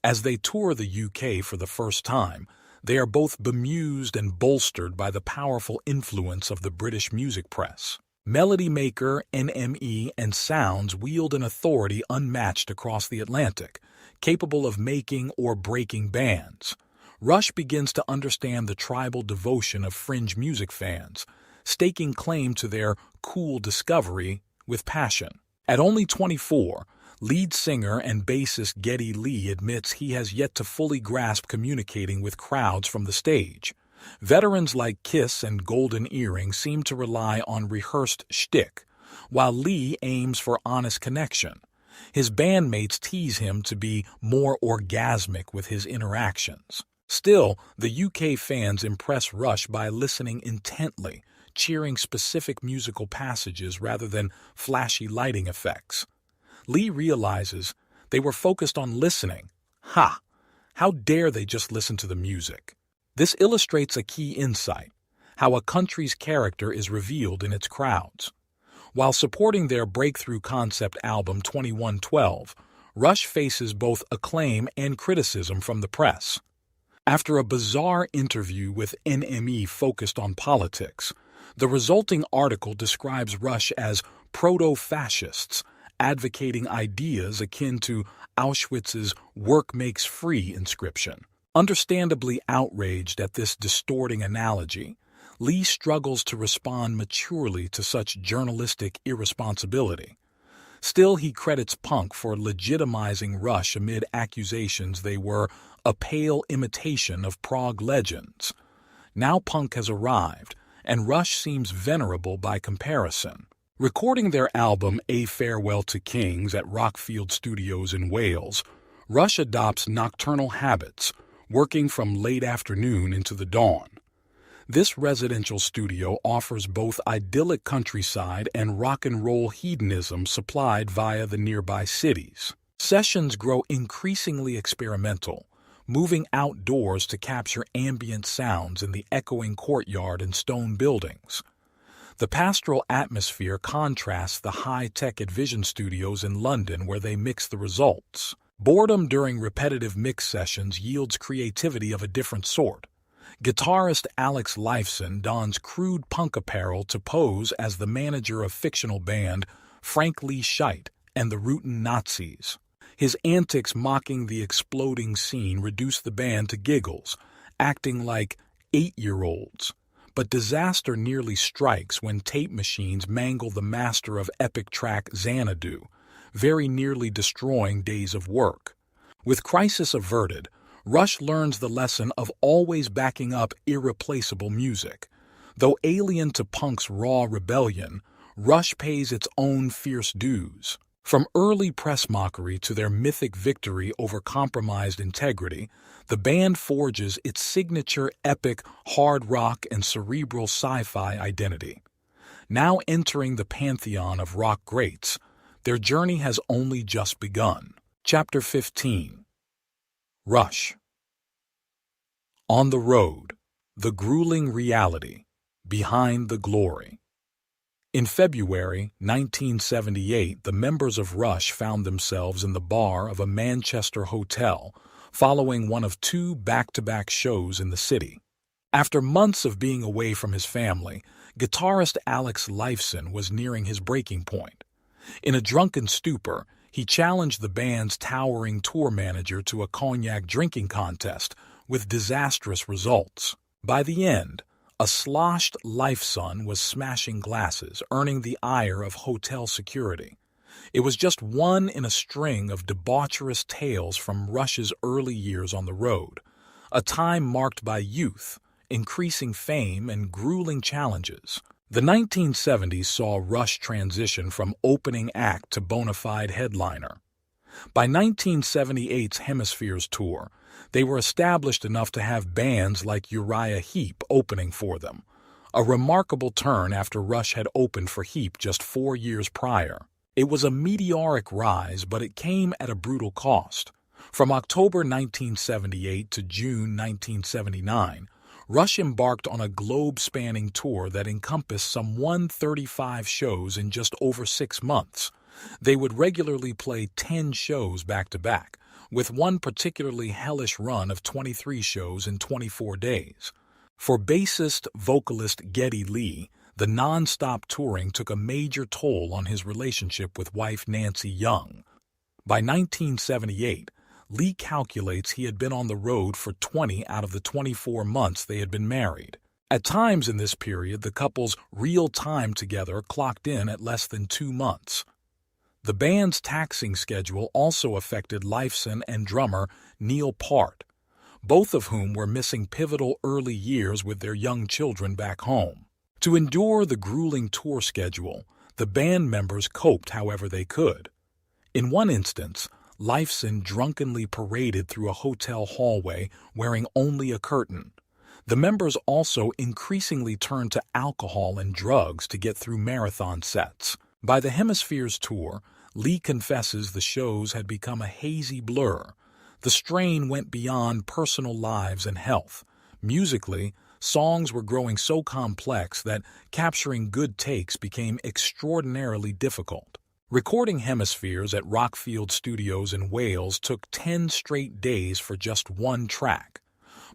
As they tour the UK for the first time, they are both bemused and bolstered by the powerful influence of the British music press. Melody maker, NME, and sounds wield an authority unmatched across the Atlantic, capable of making or breaking bands. Rush begins to understand the tribal devotion of fringe music fans, staking claim to their cool discovery with passion. At only 24, lead singer and bassist Geddy Lee admits he has yet to fully grasp communicating with crowds from the stage. Veterans like Kiss and Golden Earring seem to rely on rehearsed shtick, while Lee aims for honest connection. His bandmates tease him to be more orgasmic with his interactions. Still, the UK fans impress Rush by listening intently, cheering specific musical passages rather than flashy lighting effects. Lee realizes they were focused on listening. Ha! How dare they just listen to the music? This illustrates a key insight, how a country's character is revealed in its crowds. While supporting their breakthrough concept album 2112, Rush faces both acclaim and criticism from the press. After a bizarre interview with NME focused on politics, the resulting article describes Rush as proto-fascists, advocating ideas akin to Auschwitz's "work makes free" inscription. Understandably outraged at this distorting analogy, Lee struggles to respond maturely to such journalistic irresponsibility. Still, he credits punk for legitimizing Rush amid accusations they were a pale imitation of prog legends. Now punk has arrived, and Rush seems venerable by comparison. Recording their album A Farewell to Kings at Rockfield Studios in Wales, Rush adopts nocturnal habits, working from late afternoon into the dawn. This residential studio offers both idyllic countryside and rock and roll hedonism supplied via the nearby cities. Sessions grow increasingly experimental, moving outdoors to capture ambient sounds in the echoing courtyard and stone buildings. The pastoral atmosphere contrasts the high-tech Advision studios in London where they mix the results. Boredom during repetitive mix sessions yields creativity of a different sort. Guitarist Alex Lifeson dons crude punk apparel to pose as the manager of fictional band Frank Lee Scheidt and the Rootin' Nazis. His antics mocking the exploding scene reduce the band to giggles, acting like 8-year-olds. But disaster nearly strikes when tape machines mangle the master of epic track Xanadu, very nearly destroying days of work. With crisis averted, Rush learns the lesson of always backing up irreplaceable music. Though alien to punk's raw rebellion, Rush pays its own fierce dues. From early press mockery to their mythic victory over compromised integrity, the band forges its signature epic hard rock and cerebral sci-fi identity. Now entering the pantheon of rock greats, their journey has only just begun. Chapter 15. Rush. On the road, the grueling reality, behind the glory. In February 1978, the members of Rush found themselves in the bar of a Manchester hotel following one of 2 back-to-back shows in the city. After months of being away from his family, guitarist Alex Lifeson was nearing his breaking point. In a drunken stupor, he challenged the band's towering tour manager to a cognac drinking contest with disastrous results. By the end, a sloshed Lifeson was smashing glasses, earning the ire of hotel security. It was just one in a string of debaucherous tales from Rush's early years on the road, a time marked by youth, increasing fame, and grueling challenges. The 1970s saw Rush transition from opening act to bona fide headliner. By 1978's Hemispheres tour, they were established enough to have bands like Uriah Heep opening for them, a remarkable turn after Rush had opened for Heep just 4 years prior. It was a meteoric rise, but it came at a brutal cost. From October 1978 to June 1979, Rush embarked on a globe-spanning tour that encompassed some 135 shows in just over 6 months. They would regularly play 10 shows back-to-back, with one particularly hellish run of 23 shows in 24 days. For bassist vocalist Geddy Lee, the non-stop touring took a major toll on his relationship with wife Nancy Young. By 1978, Lee calculates he had been on the road for 20 out of the 24 months they had been married. At times in this period, the couple's real time together clocked in at less than 2 months. The band's taxing schedule also affected Lifeson and drummer Neil Peart, both of whom were missing pivotal early years with their young children back home. To endure the grueling tour schedule, the band members coped however they could. In one instance, Lifeson drunkenly paraded through a hotel hallway wearing only a curtain. The members also increasingly turned to alcohol and drugs to get through marathon sets. By the Hemispheres tour, Lee confesses the shows had become a hazy blur. The strain went beyond personal lives and health. Musically, songs were growing so complex that capturing good takes became extraordinarily difficult. Recording Hemispheres at Rockfield Studios in Wales took 10 straight days for just one track.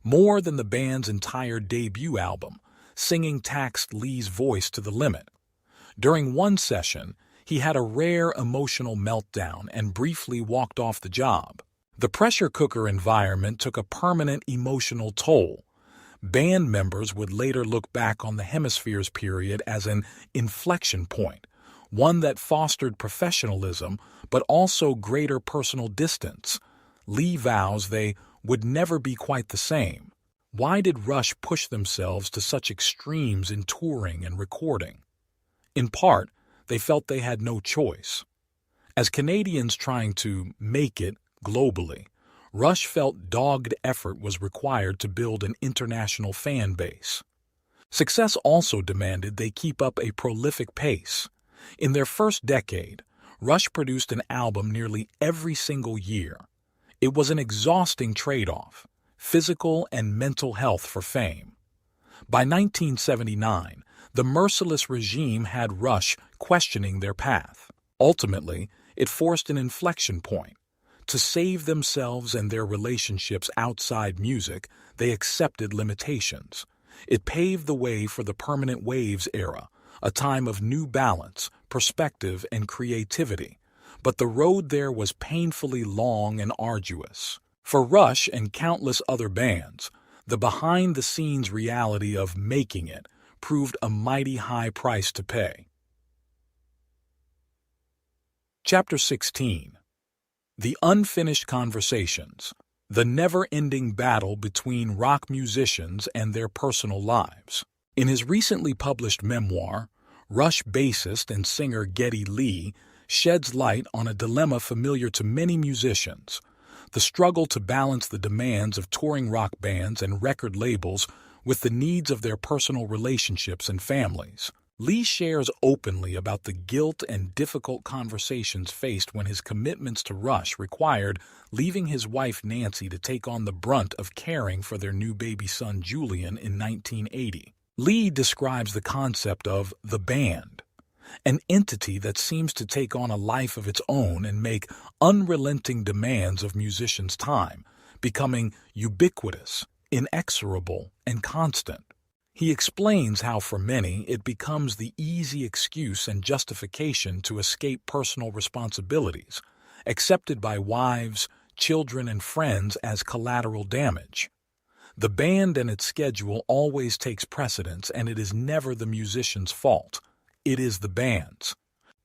More than the band's entire debut album, singing taxed Lee's voice to the limit. During one session, he had a rare emotional meltdown and briefly walked off the job. The pressure cooker environment took a permanent emotional toll. Band members would later look back on the Hemispheres period as an inflection point, one that fostered professionalism but also greater personal distance. Lee vows they would never be quite the same. Why did Rush push themselves to such extremes in touring and recording? In part, they felt they had no choice. As Canadians trying to make it globally, Rush felt dogged effort was required to build an international fan base. Success also demanded they keep up a prolific pace. In their first decade, Rush produced an album nearly every single year. It was an exhausting trade-off, physical and mental health for fame. By 1979, the merciless regime had Rush questioning their path. Ultimately, it forced an inflection point. To save themselves and their relationships outside music, they accepted limitations. It paved the way for the permanent waves era, a time of new balance, perspective, and creativity. But the road there was painfully long and arduous. For Rush and countless other bands, the behind-the-scenes reality of making it proved a mighty high price to pay. Chapter 16. The Unfinished Conversations. The never-ending battle between rock musicians and their personal lives. In his recently published memoir, Rush bassist and singer Geddy Lee sheds light on a dilemma familiar to many musicians: the struggle to balance the demands of touring rock bands and record labels with the needs of their personal relationships and families. Lee shares openly about the guilt and difficult conversations faced when his commitments to Rush required leaving his wife Nancy to take on the brunt of caring for their new baby son Julian in 1980. Lee describes the concept of the band, an entity that seems to take on a life of its own and make unrelenting demands of musicians' time, becoming ubiquitous, inexorable, and constant. He explains how for many it becomes the easy excuse and justification to escape personal responsibilities, accepted by wives, children, and friends as collateral damage. The band and its schedule always takes precedence, and it is never the musician's fault. It is the band's.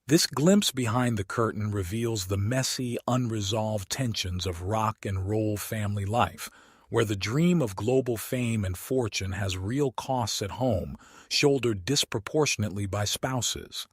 This glimpse behind the curtain reveals the messy, unresolved tensions of rock and roll family life, where the dream of global fame and fortune has real costs at home, shouldered disproportionately by spouses.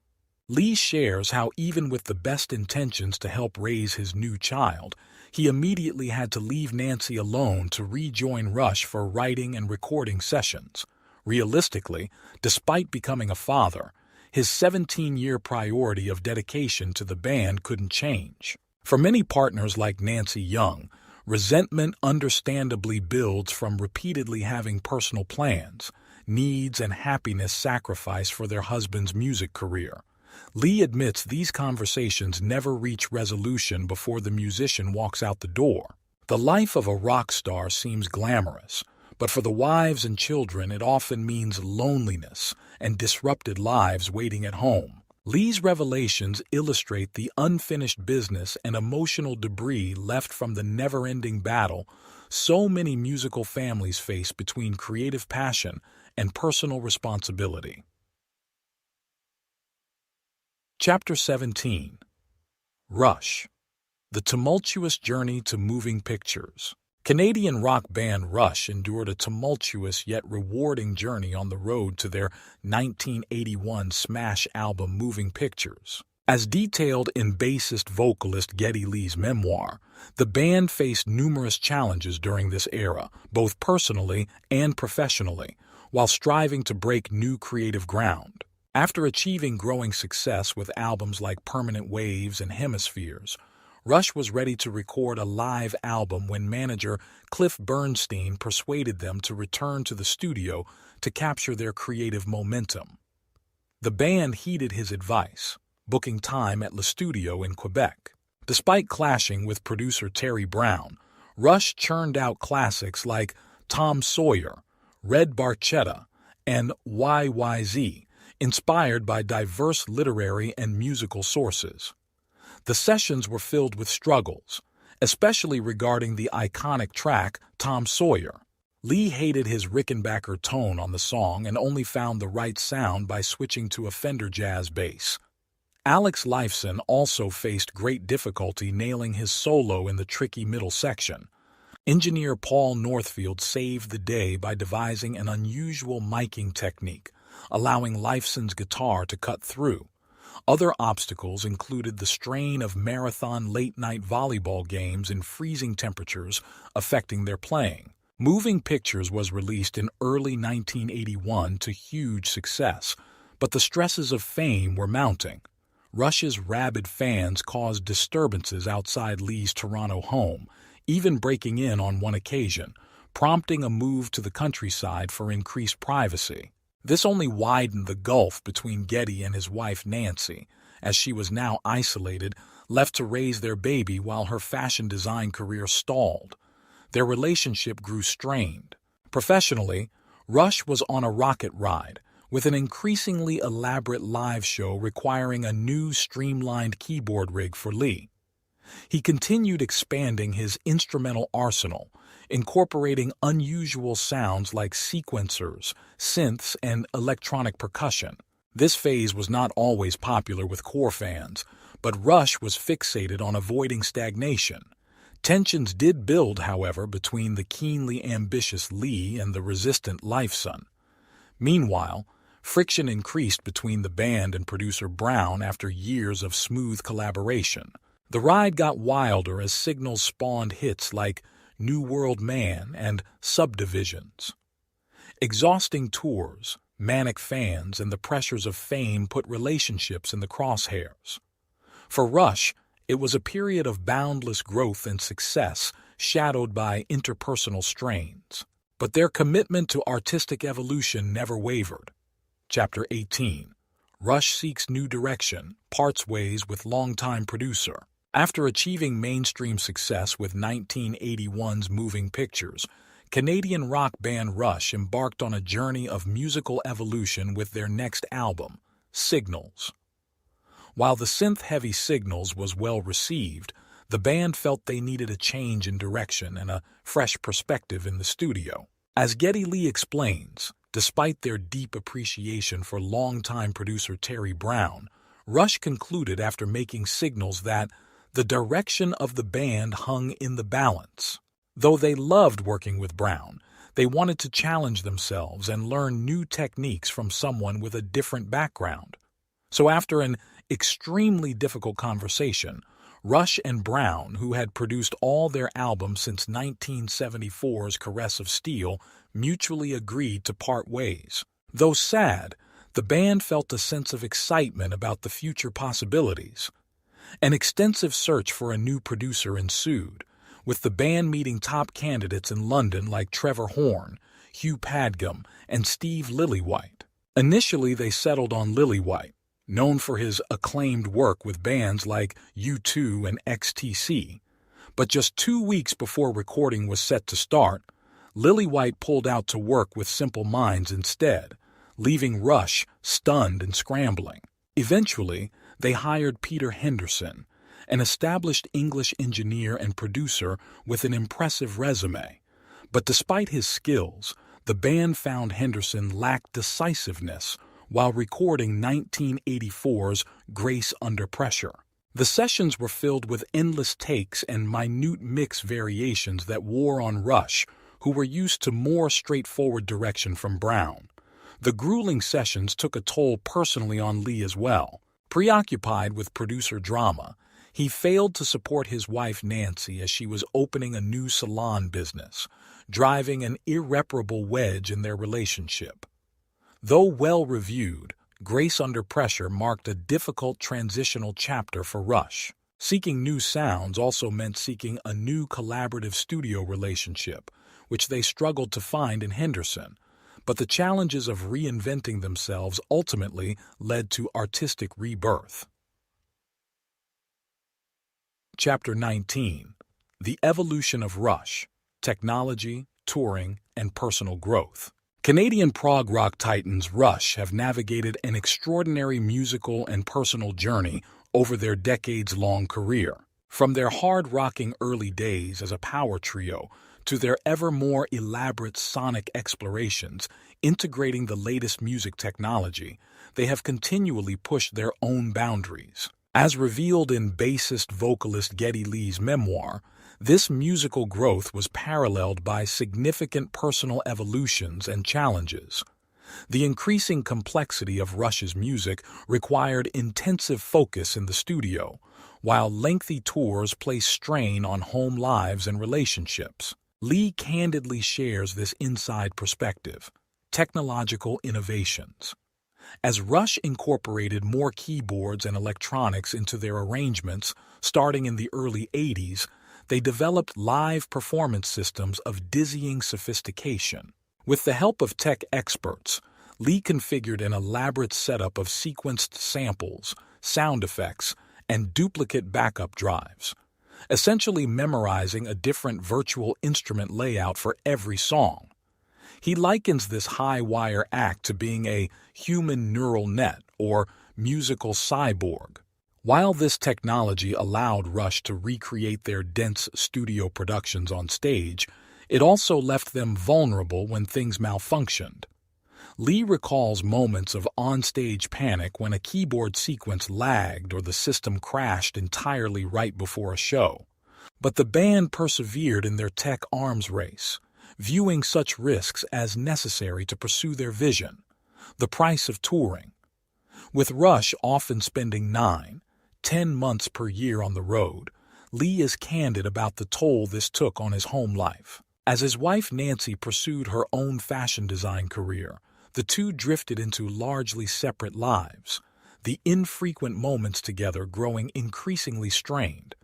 Lee shares how even with the best intentions to help raise his new child, he immediately had to leave Nancy alone to rejoin Rush for writing and recording sessions. Realistically, despite becoming a father, his 17-year priority of dedication to the band couldn't change. For many partners like Nancy Young, resentment understandably builds from repeatedly having personal plans, needs, and happiness sacrificed for their husband's music career. Lee admits these conversations never reach resolution before the musician walks out the door. The life of a rock star seems glamorous, but for the wives and children it often means loneliness and disrupted lives waiting at home. Lee's revelations illustrate the unfinished business and emotional debris left from the never-ending battle so many musical families face between creative passion and personal responsibility. Chapter 17. Rush. The Tumultuous Journey to Moving Pictures. Canadian rock band Rush endured a tumultuous yet rewarding journey on the road to their 1981 smash album Moving Pictures. As detailed in bassist-vocalist Geddy Lee's memoir, the band faced numerous challenges during this era, both personally and professionally, while striving to break new creative ground. After achieving growing success with albums like Permanent Waves and Hemispheres, Rush was ready to record a live album when manager Cliff Bernstein persuaded them to return to the studio to capture their creative momentum. The band heeded his advice, booking time at Le Studio in Quebec. Despite clashing with producer Terry Brown, Rush churned out classics like Tom Sawyer, Red Barchetta, and YYZ, inspired by diverse literary and musical sources. The sessions were filled with struggles, especially regarding the iconic track Tom Sawyer. Lee hated his Rickenbacker tone on the song and only found the right sound by switching to a Fender jazz bass. Alex Lifeson also faced great difficulty nailing his solo in the tricky middle section. Engineer Paul Northfield saved the day by devising an unusual miking technique, allowing Lifeson's guitar to cut through. Other obstacles included the strain of marathon late-night volleyball games in freezing temperatures affecting their playing. Moving Pictures was released in early 1981 to huge success, but the stresses of fame were mounting. Rush's rabid fans caused disturbances outside Lee's Toronto home, even breaking in on one occasion, prompting a move to the countryside for increased privacy. This only widened the gulf between Geddy and his wife Nancy, as she was now isolated, left to raise their baby while her fashion design career stalled. Their relationship grew strained. Professionally, Rush was on a rocket ride, with an increasingly elaborate live show requiring a new streamlined keyboard rig for Lee. He continued expanding his instrumental arsenal, incorporating unusual sounds like sequencers, synths, and electronic percussion. This phase was not always popular with core fans, but Rush was fixated on avoiding stagnation. Tensions did build, however, between the keenly ambitious Lee and the resistant Lifeson. Meanwhile, friction increased between the band and producer Brown after years of smooth collaboration. The ride got wilder as Signals spawned hits like New World Man and Subdivisions. Exhausting tours, manic fans, and the pressures of fame put relationships in the crosshairs. For Rush, it was a period of boundless growth and success, shadowed by interpersonal strains. But their commitment to artistic evolution never wavered. Chapter 18. Rush seeks new direction, parts ways with longtime producer. After achieving mainstream success with 1981's Moving Pictures, Canadian rock band Rush embarked on a journey of musical evolution with their next album, Signals. While the synth-heavy Signals was well received, the band felt they needed a change in direction and a fresh perspective in the studio. As Geddy Lee explains, despite their deep appreciation for longtime producer Terry Brown, Rush concluded after making Signals that the direction of the band hung in the balance. Though they loved working with Brown, they wanted to challenge themselves and learn new techniques from someone with a different background. So after an extremely difficult conversation, Rush and Brown, who had produced all their albums since 1974's Caress of Steel, mutually agreed to part ways. Though sad, the band felt a sense of excitement about the future possibilities. An extensive search for a new producer ensued, with the band meeting top candidates in London like Trevor Horn, Hugh Padgham, and Steve Lillywhite. Initially, they settled on Lillywhite, known for his acclaimed work with bands like U2 and XTC. But just 2 weeks before recording was set to start, Lillywhite pulled out to work with Simple Minds instead, leaving Rush stunned and scrambling. Eventually, they hired Peter Henderson, an established English engineer and producer with an impressive resume. But despite his skills, the band found Henderson lacked decisiveness while recording 1984's Grace Under Pressure. The sessions were filled with endless takes and minute mix variations that wore on Rush, who were used to more straightforward direction from Brown. The grueling sessions took a toll personally on Lee as well. Preoccupied with producer drama, he failed to support his wife Nancy as she was opening a new salon business, driving an irreparable wedge in their relationship. Though well-reviewed, Grace Under Pressure marked a difficult transitional chapter for Rush. Seeking new sounds also meant seeking a new collaborative studio relationship, which they struggled to find in Henderson. But the challenges of reinventing themselves ultimately led to artistic rebirth. Chapter 19. The Evolution of Rush, Technology, Touring, and Personal Growth. Canadian prog rock titans Rush have navigated an extraordinary musical and personal journey over their decades-long career. From their hard-rocking early days as a power trio to their ever more elaborate sonic explorations, integrating the latest music technology, they have continually pushed their own boundaries. As revealed in bassist-vocalist Geddy Lee's memoir, this musical growth was paralleled by significant personal evolutions and challenges. The increasing complexity of Rush's music required intensive focus in the studio, while lengthy tours placed strain on home lives and relationships. Lee candidly shares this inside perspective: technological innovations. As Rush incorporated more keyboards and electronics into their arrangements, starting in the early 80s, they developed live performance systems of dizzying sophistication. With the help of tech experts, Lee configured an elaborate setup of sequenced samples, sound effects, and duplicate backup drives, essentially memorizing a different virtual instrument layout for every song. He likens this high-wire act to being a human neural net or musical cyborg. While this technology allowed Rush to recreate their dense studio productions on stage, it also left them vulnerable when things malfunctioned. Lee recalls moments of onstage panic when a keyboard sequence lagged or the system crashed entirely right before a show. But the band persevered in their tech arms race, viewing such risks as necessary to pursue their vision, the price of touring. With Rush often spending 9-10 months per year on the road, Lee is candid about the toll this took on his home life. As his wife Nancy pursued her own fashion design career, the two drifted into largely separate lives, the infrequent moments together growing increasingly strained.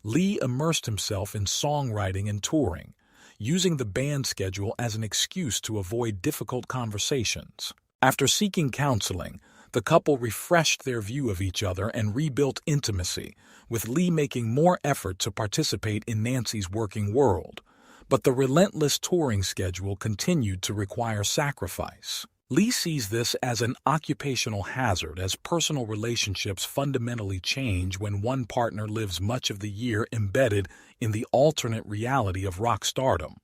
Lee immersed himself in songwriting and touring, using the band schedule as an excuse to avoid difficult conversations. After seeking counseling, the couple refreshed their view of each other and rebuilt intimacy, with Lee making more effort to participate in Nancy's working world. But the relentless touring schedule continued to require sacrifice. Lee sees this as an occupational hazard as personal relationships fundamentally change when one partner lives much of the year embedded in the alternate reality of rock stardom.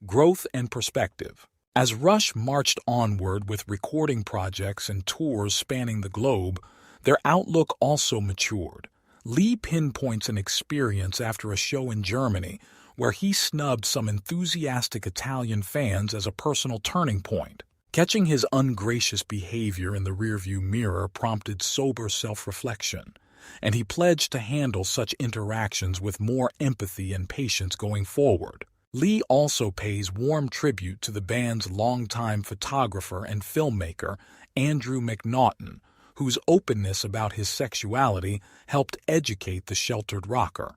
Growth and perspective. As Rush marched onward with recording projects and tours spanning the globe, their outlook also matured. Lee pinpoints an experience after a show in Germany where he snubbed some enthusiastic Italian fans as a personal turning point. Catching his ungracious behavior in the rearview mirror prompted sober self-reflection, and he pledged to handle such interactions with more empathy and patience going forward. Lee also pays warm tribute to the band's longtime photographer and filmmaker, Andrew McNaughton, whose openness about his sexuality helped educate the sheltered rocker.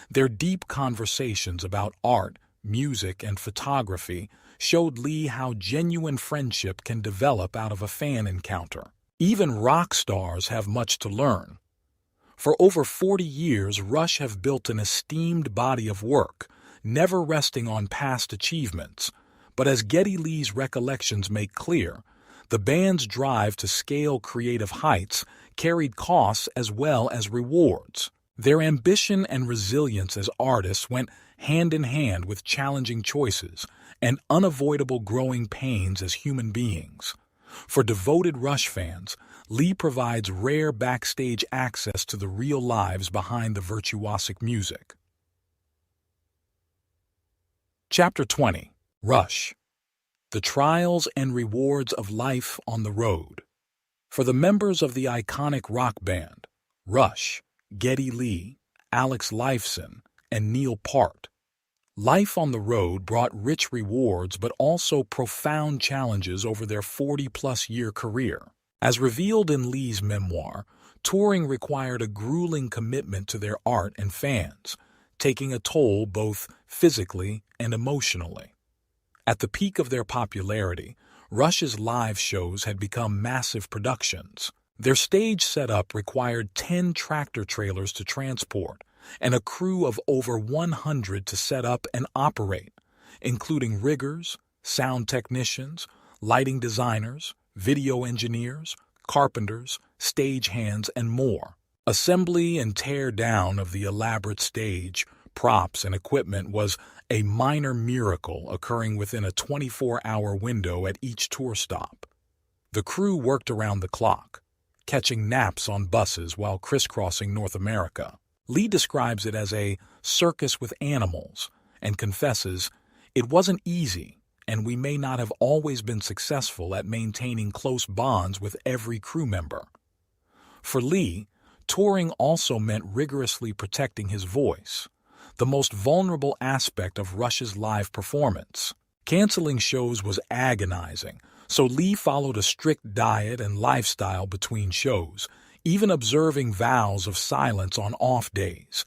Their deep conversations about art, music, and photography showed Lee how genuine friendship can develop out of a fan encounter. Even rock stars have much to learn. For over 40 years, Rush have built an esteemed body of work, never resting on past achievements. But as Geddy Lee's recollections make clear, the band's drive to scale creative heights carried costs as well as rewards. Their ambition and resilience as artists went hand in hand with challenging choices and unavoidable growing pains as human beings. For devoted Rush fans, Lee provides rare backstage access to the real lives behind the virtuosic music. Chapter 20. Rush. The Trials and Rewards of Life on the Road. For the members of the iconic rock band, Rush, Geddy Lee, Alex Lifeson, and Neil Peart, life on the road brought rich rewards but also profound challenges over their 40-plus-year career. As revealed in Lee's memoir, touring required a grueling commitment to their art and fans, taking a toll both physically and emotionally. At the peak of their popularity, Rush's live shows had become massive productions. Their stage setup required 10 tractor trailers to transport, and a crew of over 100 to set up and operate, including riggers, sound technicians, lighting designers, video engineers, carpenters, stagehands, and more. Assembly and tear down of the elaborate stage, props, and equipment was a minor miracle occurring within a 24-hour window at each tour stop. The crew worked around the clock, catching naps on buses while crisscrossing North America. Lee describes it as a circus with animals and confesses, "It wasn't easy, and we may not have always been successful at maintaining close bonds with every crew member." For Lee, touring also meant rigorously protecting his voice, the most vulnerable aspect of Rush's live performance. Canceling shows was agonizing, so Lee followed a strict diet and lifestyle between shows, even observing vows of silence on off days.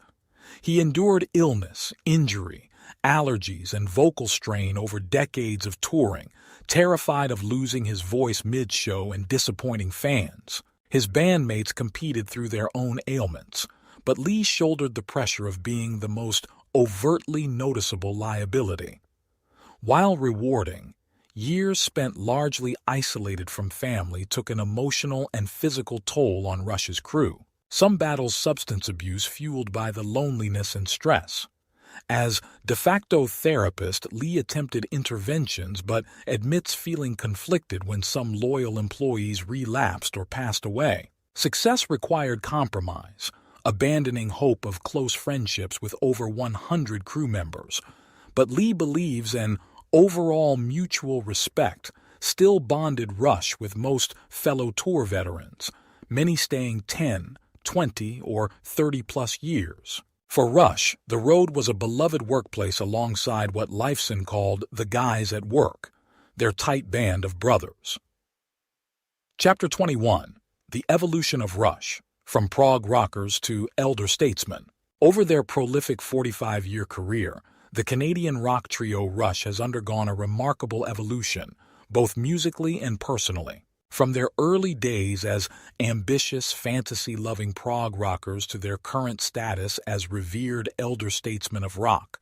He endured illness, injury, allergies, and vocal strain over decades of touring, Terrified of losing his voice mid-show and disappointing fans, his bandmates competed through their own ailments, but Lee shouldered the pressure of being the most overtly noticeable liability. While rewarding, years spent largely isolated from family took an emotional and physical toll on Rush's crew. Some battled substance abuse fueled by the loneliness and stress. As de facto therapist, Lee attempted interventions but admits feeling conflicted when some loyal employees relapsed or passed away. Success required compromise, abandoning hope of close friendships with over 100 crew members. But Lee believes an overall mutual respect still bonded Rush with most fellow tour veterans, many staying 10, 20, or 30-plus years. For Rush, the road was a beloved workplace alongside what Lifeson called the guys at work, their tight band of brothers. Chapter 21. The Evolution of Rush, from prog rockers to elder statesmen. Over their prolific 45-year career, the Canadian rock trio Rush has undergone a remarkable evolution, both musically and personally. From their early days as ambitious, fantasy-loving prog rockers to their current status as revered elder statesmen of rock,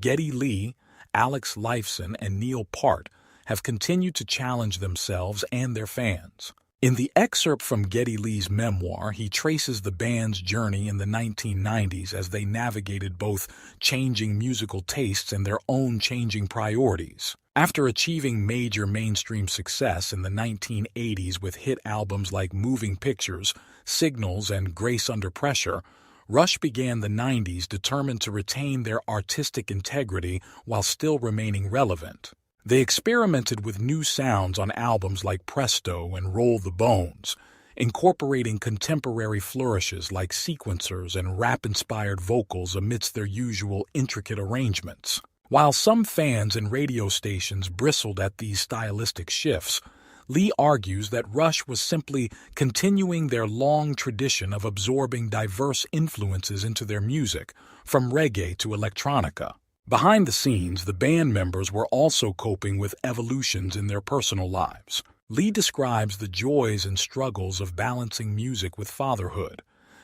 Geddy Lee, Alex Lifeson, and Neil Peart have continued to challenge themselves and their fans. In the excerpt from Geddy Lee's memoir, he traces the band's journey in the 1990s as they navigated both changing musical tastes and their own changing priorities. After achieving major mainstream success in the 1980s with hit albums like Moving Pictures, Signals, and Grace Under Pressure, Rush began the 90s determined to retain their artistic integrity while still remaining relevant. They experimented with new sounds on albums like Presto and Roll the Bones, incorporating contemporary flourishes like sequencers and rap-inspired vocals amidst their usual intricate arrangements. While some fans and radio stations bristled at these stylistic shifts, Lee argues that Rush was simply continuing their long tradition of absorbing diverse influences into their music, from reggae to electronica. Behind the scenes, the band members were also coping with evolutions in their personal lives. Lee describes the joys and struggles of balancing music with fatherhood,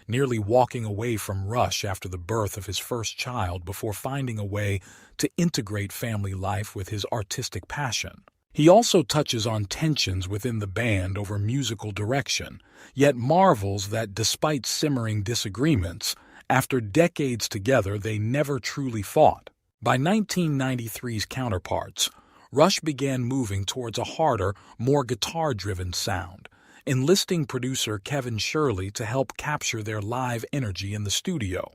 nearly walking away from Rush after the birth of his first child before finding a way to integrate family life with his artistic passion. He also touches on tensions within the band over musical direction, yet marvels that despite simmering disagreements, after decades together they never truly fought. By 1993's counterparts, Rush began moving towards a harder, more guitar-driven sound, enlisting producer Kevin Shirley to help capture their live energy in the studio.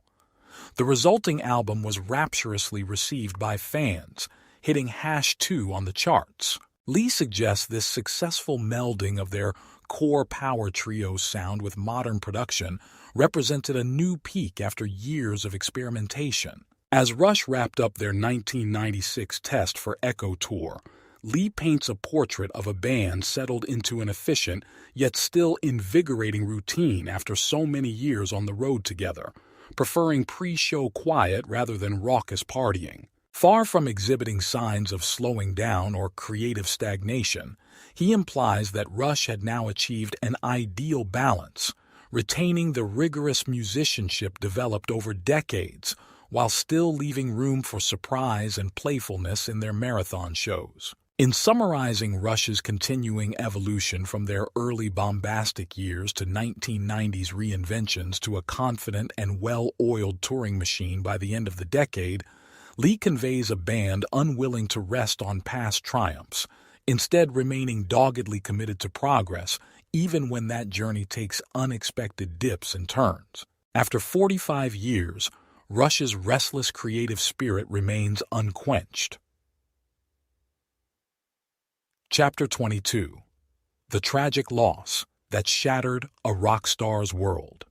The resulting album was rapturously received by fans, hitting #2 on the charts. Lee suggests this successful melding of their core power trio sound with modern production represented a new peak after years of experimentation. As Rush wrapped up their 1996 test for Echo Tour, Lee paints a portrait of a band settled into an efficient yet still invigorating routine after so many years on the road together, preferring pre-show quiet rather than raucous partying. Far from exhibiting signs of slowing down or creative stagnation, he implies that Rush had now achieved an ideal balance, retaining the rigorous musicianship developed over decades, while still leaving room for surprise and playfulness in their marathon shows. In summarizing Rush's continuing evolution from their early bombastic years to 1990s reinventions to a confident and well-oiled touring machine by the end of the decade, Lee conveys a band unwilling to rest on past triumphs, instead remaining doggedly committed to progress, even when that journey takes unexpected dips and turns. After 45 years, Rush's restless creative spirit remains unquenched. Chapter 22. The Tragic Loss That Shattered a Rock Star's World.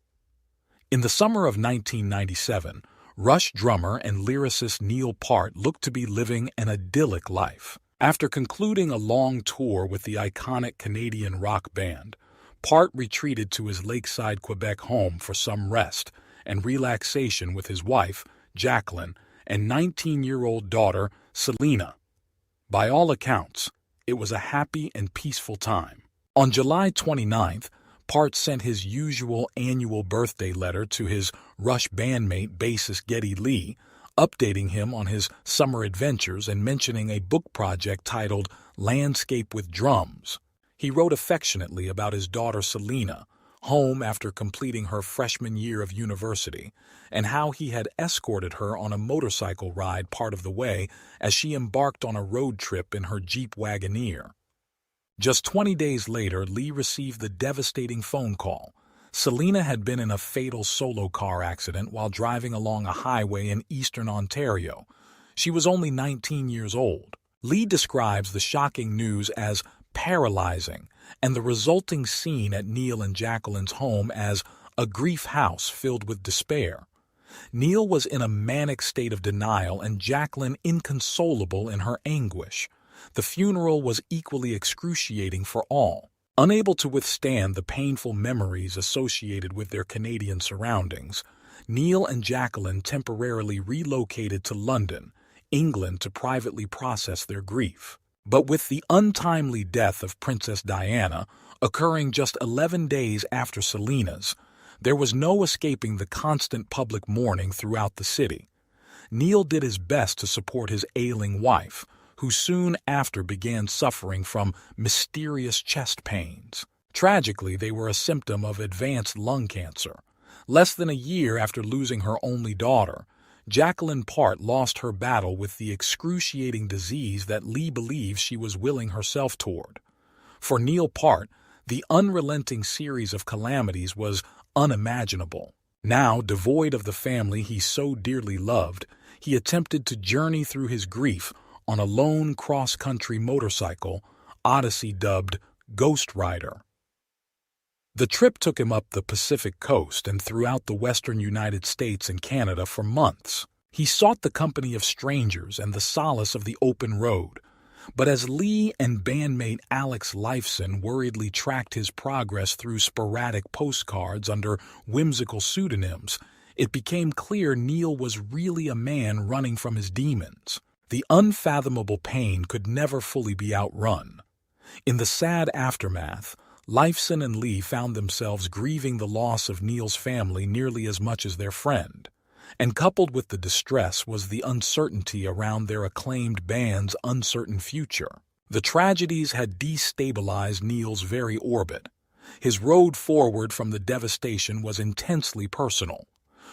In the summer of 1997, Rush drummer and lyricist Neil Peart looked to be living an idyllic life. After concluding a long tour with the iconic Canadian rock band, Peart retreated to his lakeside Quebec home for some rest and relaxation with his wife, Jacqueline, and 19-year-old daughter, Selena. By all accounts, it was a happy and peaceful time. On July 29th, Part sent his usual annual birthday letter to his Rush bandmate bassist Geddy Lee, updating him on his summer adventures and mentioning a book project titled Landscape with Drums. He wrote affectionately about his daughter Selena, home after completing her freshman year of university, and how he had escorted her on a motorcycle ride part of the way as she embarked on a road trip in her Jeep Wagoneer. Just 20 days later, Lee received the devastating phone call. Selena had been in a fatal solo car accident while driving along a highway in eastern Ontario. She was only 19 years old. Lee describes the shocking news as paralyzing and the resulting scene at Neil and Jacqueline's home as a grief house filled with despair. Neil was in a manic state of denial and Jacqueline inconsolable in her anguish. The funeral was equally excruciating for all. Unable to withstand the painful memories associated with their Canadian surroundings, Neil and Jacqueline temporarily relocated to London, England, to privately process their grief. But with the untimely death of Princess Diana occurring just 11 days after Selena's, there was no escaping the constant public mourning throughout the city. Neil did his best to support his ailing wife, who soon after began suffering from mysterious chest pains. Tragically, they were a symptom of advanced lung cancer. Less than a year after losing her only daughter, Jacqueline Part lost her battle with the excruciating disease that Lee believes she was willing herself toward. For Neil Part, the unrelenting series of calamities was unimaginable. Now, devoid of the family he so dearly loved, he attempted to journey through his grief on a lone cross-country motorcycle, Odyssey dubbed Ghost Rider. The trip took him up the Pacific coast and throughout the western United States and Canada for months. He sought the company of strangers and the solace of the open road. But as Lee and bandmate Alex Lifeson worriedly tracked his progress through sporadic postcards under whimsical pseudonyms, it became clear Neil was really a man running from his demons. The unfathomable pain could never fully be outrun. In the sad aftermath, Lifeson and Lee found themselves grieving the loss of Neil's family nearly as much as their friend, and coupled with the distress was the uncertainty around their acclaimed band's uncertain future. The tragedies had destabilized Neil's very orbit. His road forward from the devastation was intensely personal.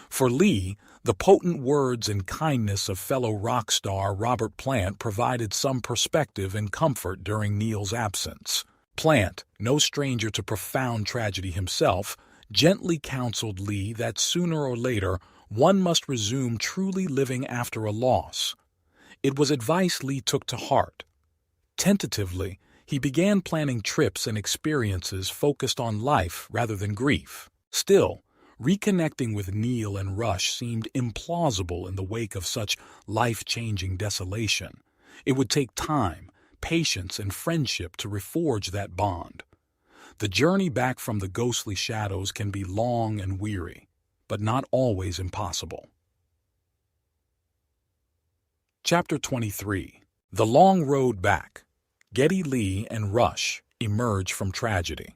For Lee, the potent words and kindness of fellow rock star Robert Plant provided some perspective and comfort during Neil's absence. Plant, no stranger to profound tragedy himself, gently counseled Lee that sooner or later one must resume truly living after a loss. It was advice Lee took to heart. Tentatively, he began planning trips and experiences focused on life rather than grief. Still, reconnecting with Neil and Rush seemed implausible in the wake of such life-changing desolation. It would take time, patience, and friendship to reforge that bond. The journey back from the ghostly shadows can be long and weary, but not always impossible. Chapter 23. The Long Road Back. Geddy Lee and Rush emerge from tragedy.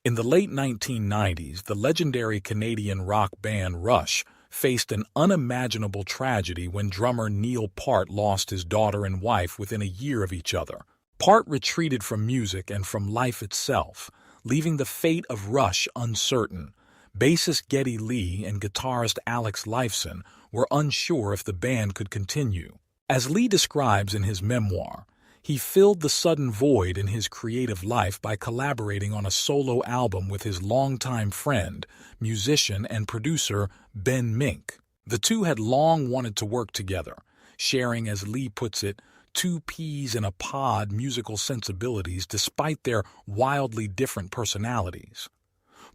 In the late 1990s, the legendary Canadian rock band Rush faced an unimaginable tragedy when drummer Neil Part lost his daughter and wife within a year of each other. Part retreated from music and from life itself, leaving the fate of Rush uncertain. Bassist Geddy Lee and guitarist Alex Lifeson were unsure if the band could continue. As Lee describes in his memoir, he filled the sudden void in his creative life by collaborating on a solo album with his longtime friend, musician and producer Ben Mink. The two had long wanted to work together, sharing, as Lee puts it, two peas in a pod musical sensibilities despite their wildly different personalities.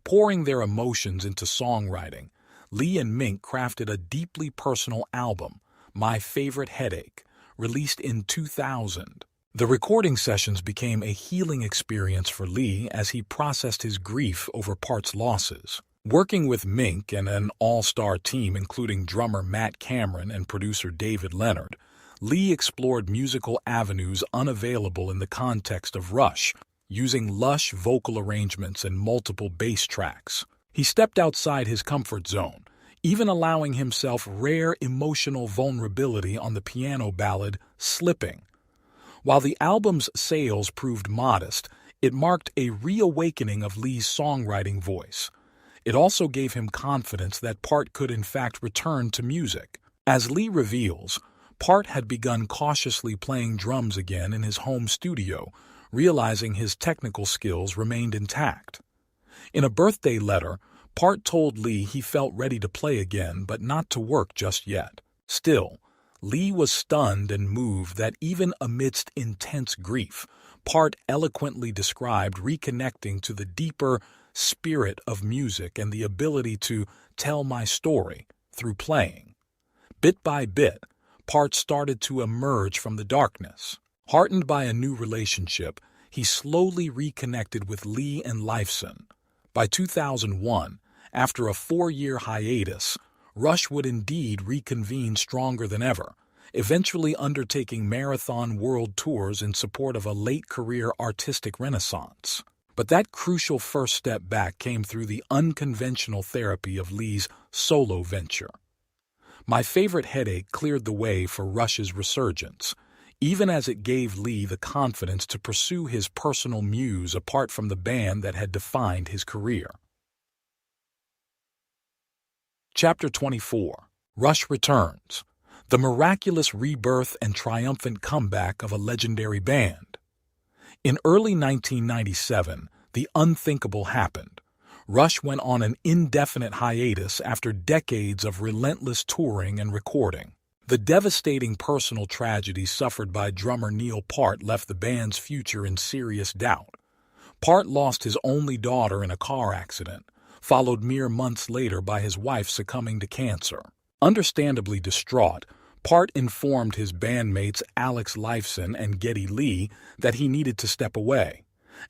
Pouring their emotions into songwriting, Lee and Mink crafted a deeply personal album, My Favorite Headache, released in 2000. The recording sessions became a healing experience for Lee as he processed his grief over Part's losses. Working with Mink and an all-star team including drummer Matt Cameron and producer David Leonard, Lee explored musical avenues unavailable in the context of Rush, using lush vocal arrangements and multiple bass tracks. He stepped outside his comfort zone, even allowing himself rare emotional vulnerability on the piano ballad Slipping. While the album's sales proved modest, it marked a reawakening of Lee's songwriting voice. It also gave him confidence that Part could in fact return to music. As Lee reveals, Part had begun cautiously playing drums again in his home studio, realizing his technical skills remained intact. In a birthday letter, Part told Lee he felt ready to play again but not to work just yet. Still, Lee was stunned and moved that even amidst intense grief, Part eloquently described reconnecting to the deeper spirit of music and the ability to tell my story through playing. Bit by bit, Part started to emerge from the darkness. Heartened by a new relationship, he slowly reconnected with Lee and Lifeson. By 2001, after a 4-year hiatus, Rush would indeed reconvene stronger than ever, eventually undertaking marathon world tours in support of a late-career artistic renaissance. But that crucial first step back came through the unconventional therapy of Lee's solo venture. My Favorite Headache cleared the way for Rush's resurgence, even as it gave Lee the confidence to pursue his personal muse apart from the band that had defined his career. Chapter 24. Rush Returns. The miraculous rebirth and triumphant comeback of a legendary band. In early 1997, the unthinkable happened. Rush went on an indefinite hiatus after decades of relentless touring and recording. The devastating personal tragedy suffered by drummer Neil Peart left the band's future in serious doubt. Peart lost his only daughter in a car accident, followed mere months later by his wife succumbing to cancer. Understandably distraught, Peart informed his bandmates Alex Lifeson and Geddy Lee that he needed to step away.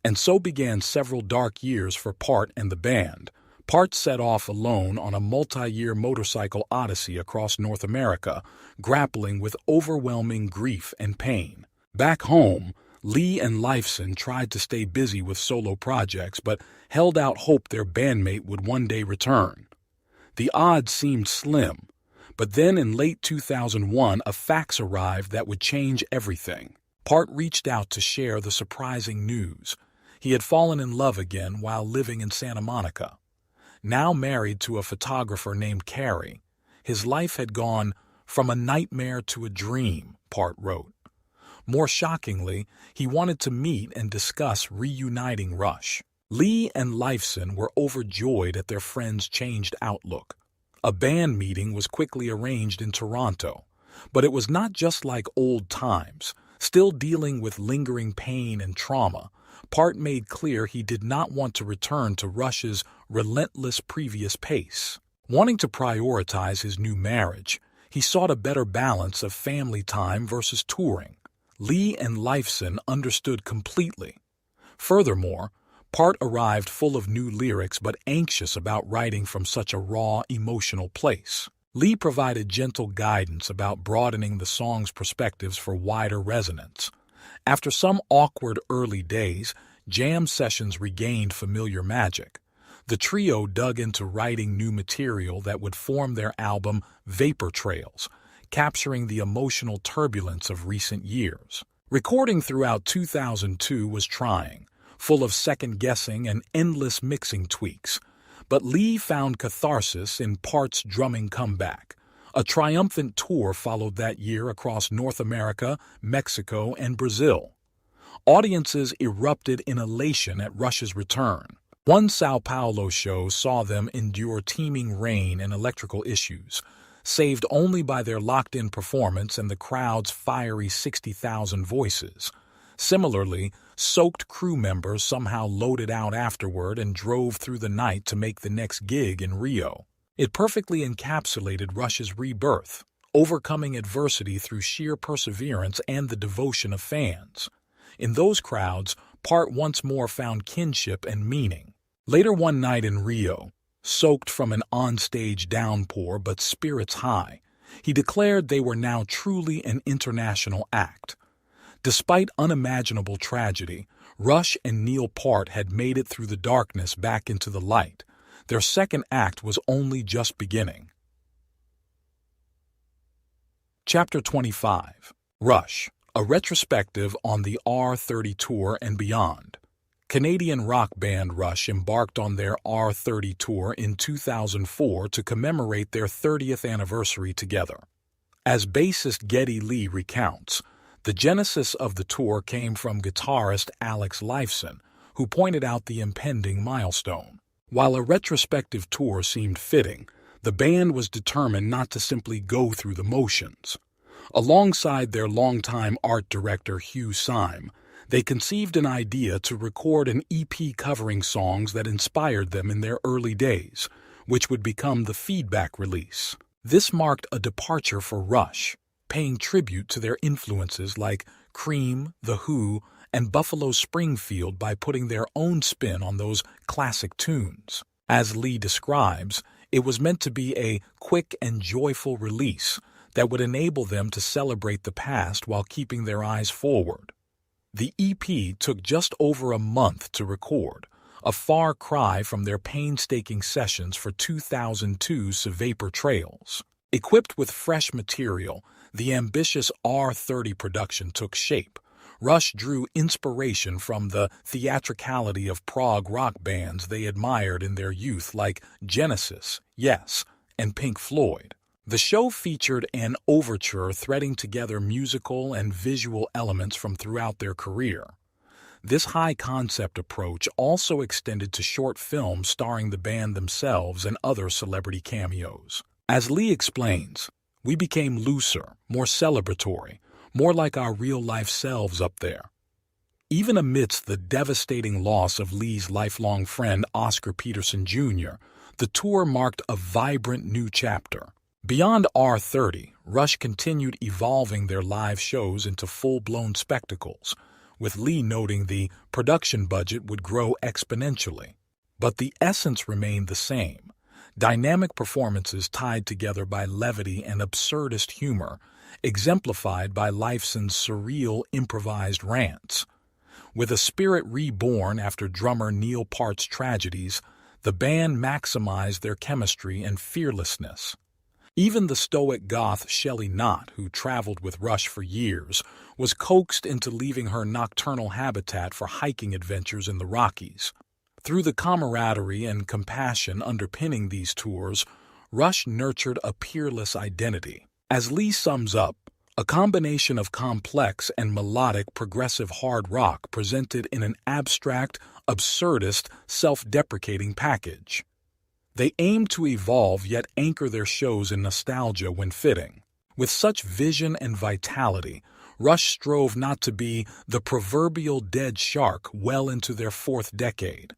And so began several dark years for Peart and the band. Peart set off alone on a multi-year motorcycle odyssey across North America, grappling with overwhelming grief and pain. Back home, Lee and Lifeson tried to stay busy with solo projects but held out hope their bandmate would one day return. The odds seemed slim, but then in late 2001 a fax arrived that would change everything. Peart reached out to share the surprising news. He had fallen in love again while living in Santa Monica. Now married to a photographer named Carrie, his life had gone from a nightmare to a dream, Peart wrote. More shockingly, he wanted to meet and discuss reuniting Rush. Lee and Lifeson were overjoyed at their friend's changed outlook. A band meeting was quickly arranged in Toronto, but it was not just like old times. Still dealing with lingering pain and trauma, Peart made clear he did not want to return to Rush's relentless previous pace. Wanting to prioritize his new marriage, he sought a better balance of family time versus touring. Lee and Lifeson understood completely. Furthermore, Peart arrived full of new lyrics but anxious about writing from such a raw, emotional place. Lee provided gentle guidance about broadening the song's perspectives for wider resonance. After some awkward early days, jam sessions regained familiar magic. The trio dug into writing new material that would form their album Vapor Trails, capturing the emotional turbulence of recent years. Recording throughout 2002 was trying, full of second-guessing and endless mixing tweaks. But Lee found catharsis in Peart's drumming comeback. A triumphant tour followed that year across North America, Mexico, and Brazil. Audiences erupted in elation at Rush's return. One São Paulo show saw them endure teeming rain and electrical issues, saved only by their locked-in performance and the crowd's fiery 60,000 voices. Similarly, soaked crew members somehow loaded out afterward and drove through the night to make the next gig in Rio. It perfectly encapsulated Rush's rebirth, overcoming adversity through sheer perseverance and the devotion of fans. In those crowds, Peart once more found kinship and meaning. Later one night in Rio, soaked from an onstage downpour but spirits high, He declared they were now truly an international act. Despite unimaginable tragedy, Rush and Neil Peart had made it through the darkness back into the light. Their second act was only just beginning. Chapter 25. Rush, a retrospective on the R30 tour and beyond. Canadian rock band Rush embarked on their R30 tour in 2004 to commemorate their 30th anniversary together. As bassist Geddy Lee recounts, the genesis of the tour came from guitarist Alex Lifeson, who pointed out the impending milestone. While a retrospective tour seemed fitting, the band was determined not to simply go through the motions. Alongside their longtime art director Hugh Syme, they conceived an idea to record an EP covering songs that inspired them in their early days, which would become the Feedback release. This marked a departure for Rush, paying tribute to their influences like Cream, The Who, and Buffalo Springfield by putting their own spin on those classic tunes. As Lee describes, it was meant to be a quick and joyful release that would enable them to celebrate the past while keeping their eyes forward. The EP took just over a month to record, a far cry from their painstaking sessions for 2002's Vapor Trails. Equipped with fresh material, the ambitious R30 production took shape. Rush drew inspiration from the theatricality of prog rock bands they admired in their youth like Genesis, Yes, and Pink Floyd. The show featured an overture threading together musical and visual elements from throughout their career. This high-concept approach also extended to short films starring the band themselves and other celebrity cameos. As Lee explains, we became looser, more celebratory, more like our real-life selves up there. Even amidst the devastating loss of Lee's lifelong friend Oscar Peterson Jr., the tour marked a vibrant new chapter. Beyond R30, Rush continued evolving their live shows into full-blown spectacles, with Lee noting the production budget would grow exponentially. But the essence remained the same: dynamic performances tied together by levity and absurdist humor, exemplified by Lifeson's surreal improvised rants. With a spirit reborn after drummer Neil Peart's tragedies, the band maximized their chemistry and fearlessness. Even the stoic goth Shelley Knott, who traveled with Rush for years, was coaxed into leaving her nocturnal habitat for hiking adventures in the Rockies. Through the camaraderie and compassion underpinning these tours, Rush nurtured a peerless identity. As Lee sums up, a combination of complex and melodic progressive hard rock presented in an abstract, absurdist, self-deprecating package. They aim to evolve yet anchor their shows in nostalgia when fitting. With such vision and vitality, Rush strove not to be the proverbial dead shark well into their fourth decade.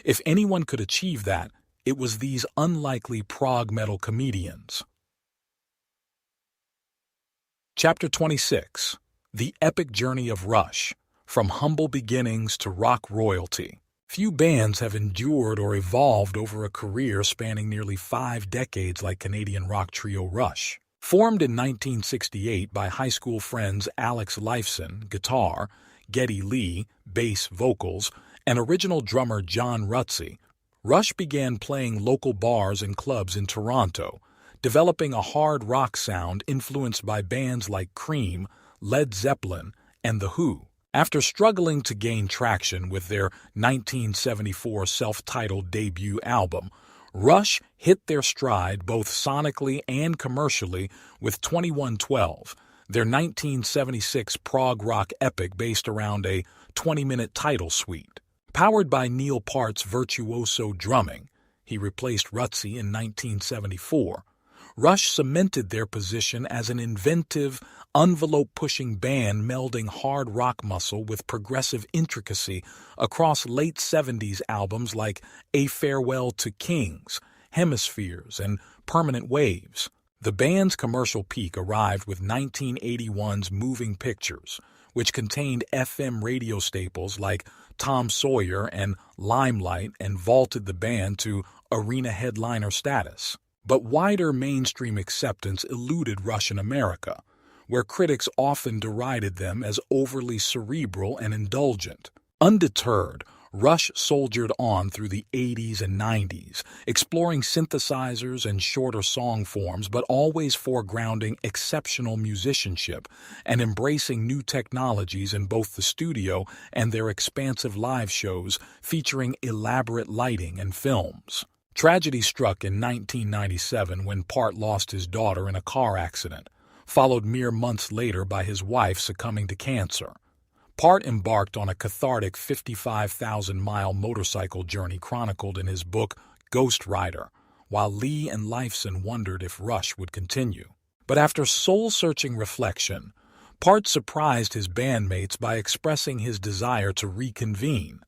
If anyone could achieve that, it was these unlikely prog metal comedians. Chapter 26. The Epic Journey of Rush, From Humble Beginnings to Rock Royalty. Few bands have endured or evolved over a career spanning nearly 5 decades like Canadian rock trio Rush. Formed in 1968 by high school friends Alex Lifeson, guitar, Geddy Lee, bass vocals, and original drummer John Rutsey, Rush began playing local bars and clubs in Toronto, developing a hard rock sound influenced by bands like Cream, Led Zeppelin, and The Who. After struggling to gain traction with their 1974 self-titled debut album, Rush hit their stride both sonically and commercially with 2112, their 1976 prog rock epic based around a 20-minute title suite. Powered by Neil Peart's virtuoso drumming, he replaced Rutsey in 1974. Rush cemented their position as an inventive, envelope-pushing band melding hard rock muscle with progressive intricacy across late 70s albums like A Farewell to Kings, Hemispheres, and Permanent Waves. The band's commercial peak arrived with 1981's Moving Pictures, which contained FM radio staples like Tom Sawyer and Limelight and vaulted the band to arena headliner status. But wider mainstream acceptance eluded Rush in America, where critics often derided them as overly cerebral and indulgent. Undeterred, Rush soldiered on through the 80s and 90s, exploring synthesizers and shorter song forms, but always foregrounding exceptional musicianship and embracing new technologies in both the studio and their expansive live shows featuring elaborate lighting and films. Tragedy struck in 1997 when Part lost his daughter in a car accident, followed mere months later by his wife succumbing to cancer. Part embarked on a cathartic 55,000-mile motorcycle journey chronicled in his book Ghost Rider, while Lee and Lifeson wondered if Rush would continue. But after soul-searching reflection, Part surprised his bandmates by expressing his desire to reconvene.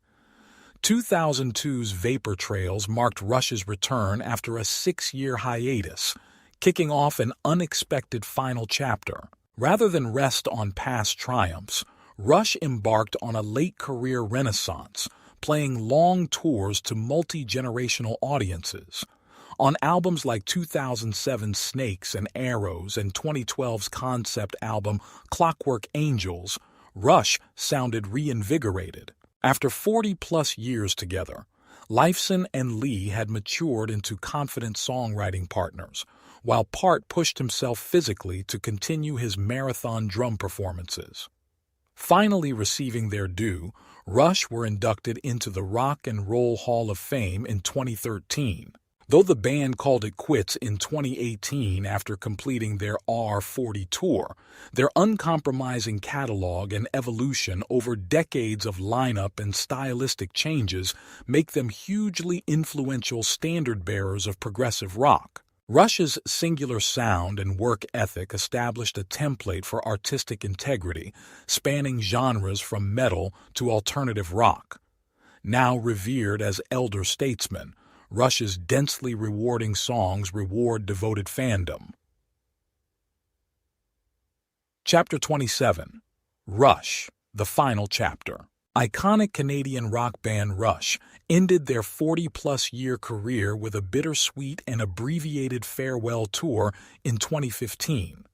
2002's Vapor Trails marked Rush's return after a 6-year hiatus, kicking off an unexpected final chapter. Rather than rest on past triumphs, Rush embarked on a late-career renaissance, playing long tours to multi-generational audiences. On albums like 2007's Snakes and Arrows and 2012's concept album Clockwork Angels, Rush sounded reinvigorated. After 40-plus years together, Lifeson and Lee had matured into confident songwriting partners, while Part pushed himself physically to continue his marathon drum performances. Finally receiving their due, Rush were inducted into the Rock and Roll Hall of Fame in 2013. Though the band called it quits in 2018 after completing their R40 tour, their uncompromising catalog and evolution over decades of lineup and stylistic changes make them hugely influential standard-bearers of progressive rock. Rush's singular sound and work ethic established a template for artistic integrity, spanning genres from metal to alternative rock. Now revered as elder statesmen, Rush's densely rewarding songs reward devoted fandom. Chapter 27. Rush, the Final Chapter. Iconic Canadian rock band Rush ended their 40-plus-year career with a bittersweet and abbreviated farewell tour in 2015.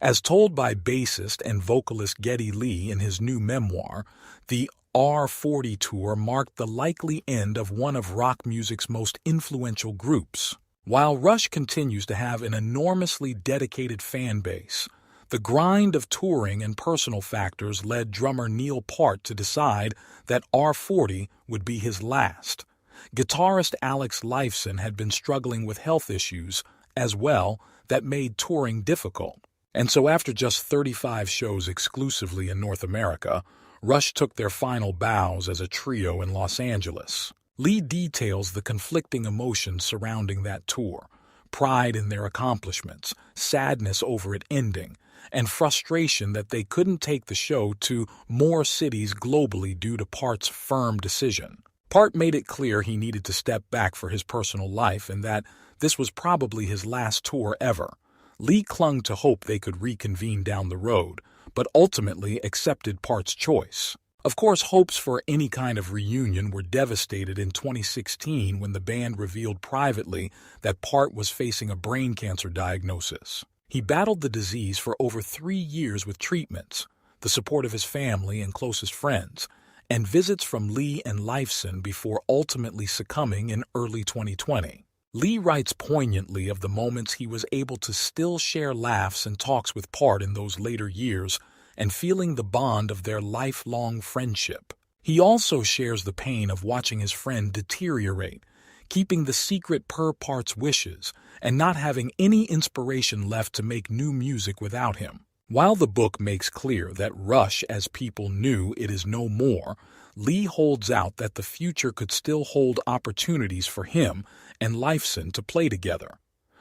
As told by bassist and vocalist Geddy Lee in his new memoir, the R40 tour marked the likely end of one of rock music's most influential groups. While Rush continues to have an enormously dedicated fan base, the grind of touring and personal factors led drummer Neil Peart to decide that R40 would be his last. Guitarist Alex Lifeson had been struggling with health issues as well that made touring difficult. And so after just 35 shows exclusively in North America, Rush took their final bows as a trio in Los Angeles. Lee details the conflicting emotions surrounding that tour: pride in their accomplishments, sadness over it ending, and frustration that they couldn't take the show to more cities globally due to Part's firm decision. Part made it clear he needed to step back for his personal life and that this was probably his last tour ever. Lee clung to hope they could reconvene down the road, but ultimately accepted Part's choice. Of course, hopes for any kind of reunion were devastated in 2016 when the band revealed privately that Part was facing a brain cancer diagnosis. He battled the disease for over 3 years with treatments, the support of his family and closest friends, and visits from Lee and Lifeson before ultimately succumbing in early 2020. Lee writes poignantly of the moments he was able to still share laughs and talks with Part in those later years and feeling the bond of their lifelong friendship. He also shares the pain of watching his friend deteriorate, keeping the secret per Part's wishes, and not having any inspiration left to make new music without him. While the book makes clear that Rush as people knew it is no more, Lee holds out that the future could still hold opportunities for him and Lifeson to play together.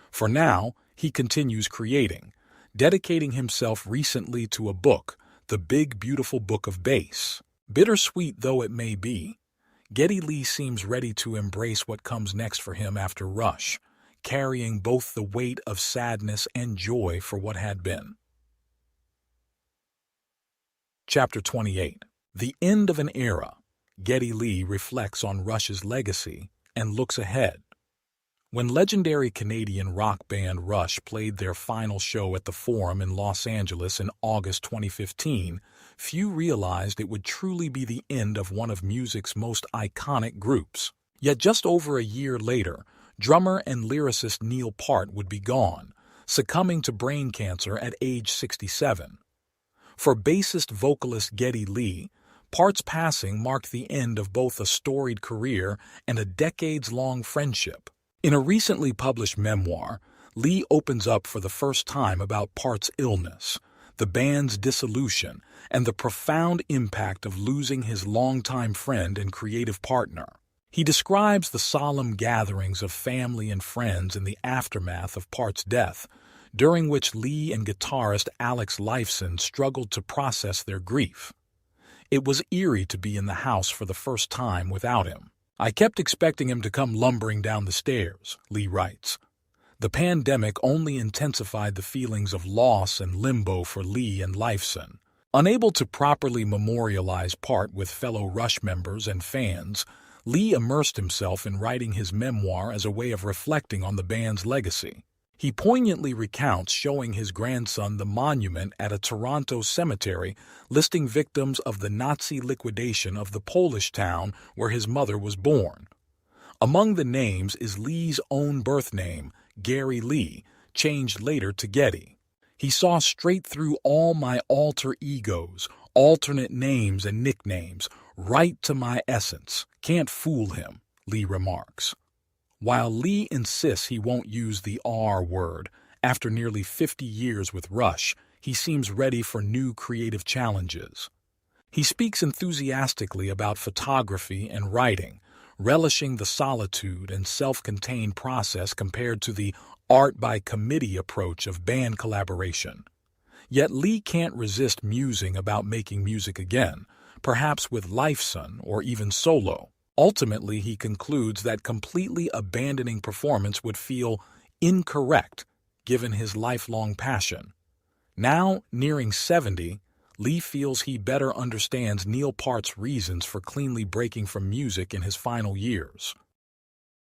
For now, he continues creating, dedicating himself recently to a book, The Big Beautiful Book of Bass. Bittersweet though it may be, Geddy Lee seems ready to embrace what comes next for him after Rush, carrying both the weight of sadness and joy for what had been. Chapter 28. The End of an Era. Geddy Lee reflects on Rush's legacy and looks ahead. When legendary Canadian rock band Rush played their final show at the Forum in Los Angeles in August 2015, few realized it would truly be the end of one of music's most iconic groups. Yet just over a year later, drummer and lyricist Neil Peart would be gone, succumbing to brain cancer at age 67. For bassist-vocalist Geddy Lee, Peart's passing marked the end of both a storied career and a decades-long friendship. In a recently published memoir, Lee opens up for the first time about Peart's illness, the band's dissolution, and the profound impact of losing his longtime friend and creative partner. He describes the solemn gatherings of family and friends in the aftermath of Peart's death, during which Lee and guitarist Alex Lifeson struggled to process their grief. It was eerie to be in the house for the first time without him. I kept expecting him to come lumbering down the stairs, Lee writes. The pandemic only intensified the feelings of loss and limbo for Lee and Lifeson. Unable to properly memorialize Peart with fellow Rush members and fans, Lee immersed himself in writing his memoir as a way of reflecting on the band's legacy. He poignantly recounts showing his grandson the monument at a Toronto cemetery listing victims of the Nazi liquidation of the Polish town where his mother was born. Among the names is Lee's own birth name, Geddy Lee, changed later to Geddy. He saw straight through all my alter egos, alternate names and nicknames, right to my essence. Can't fool him, Lee remarks. While Lee insists he won't use the R word, after nearly 50 years with Rush, he seems ready for new creative challenges. He speaks enthusiastically about photography and writing, relishing the solitude and self-contained process compared to the art-by-committee approach of band collaboration. Yet Lee can't resist musing about making music again, perhaps with Lifeson or even solo. Ultimately, he concludes that completely abandoning performance would feel incorrect given his lifelong passion. Now, nearing 70, Lee feels he better understands Neil Peart's reasons for cleanly breaking from music in his final years.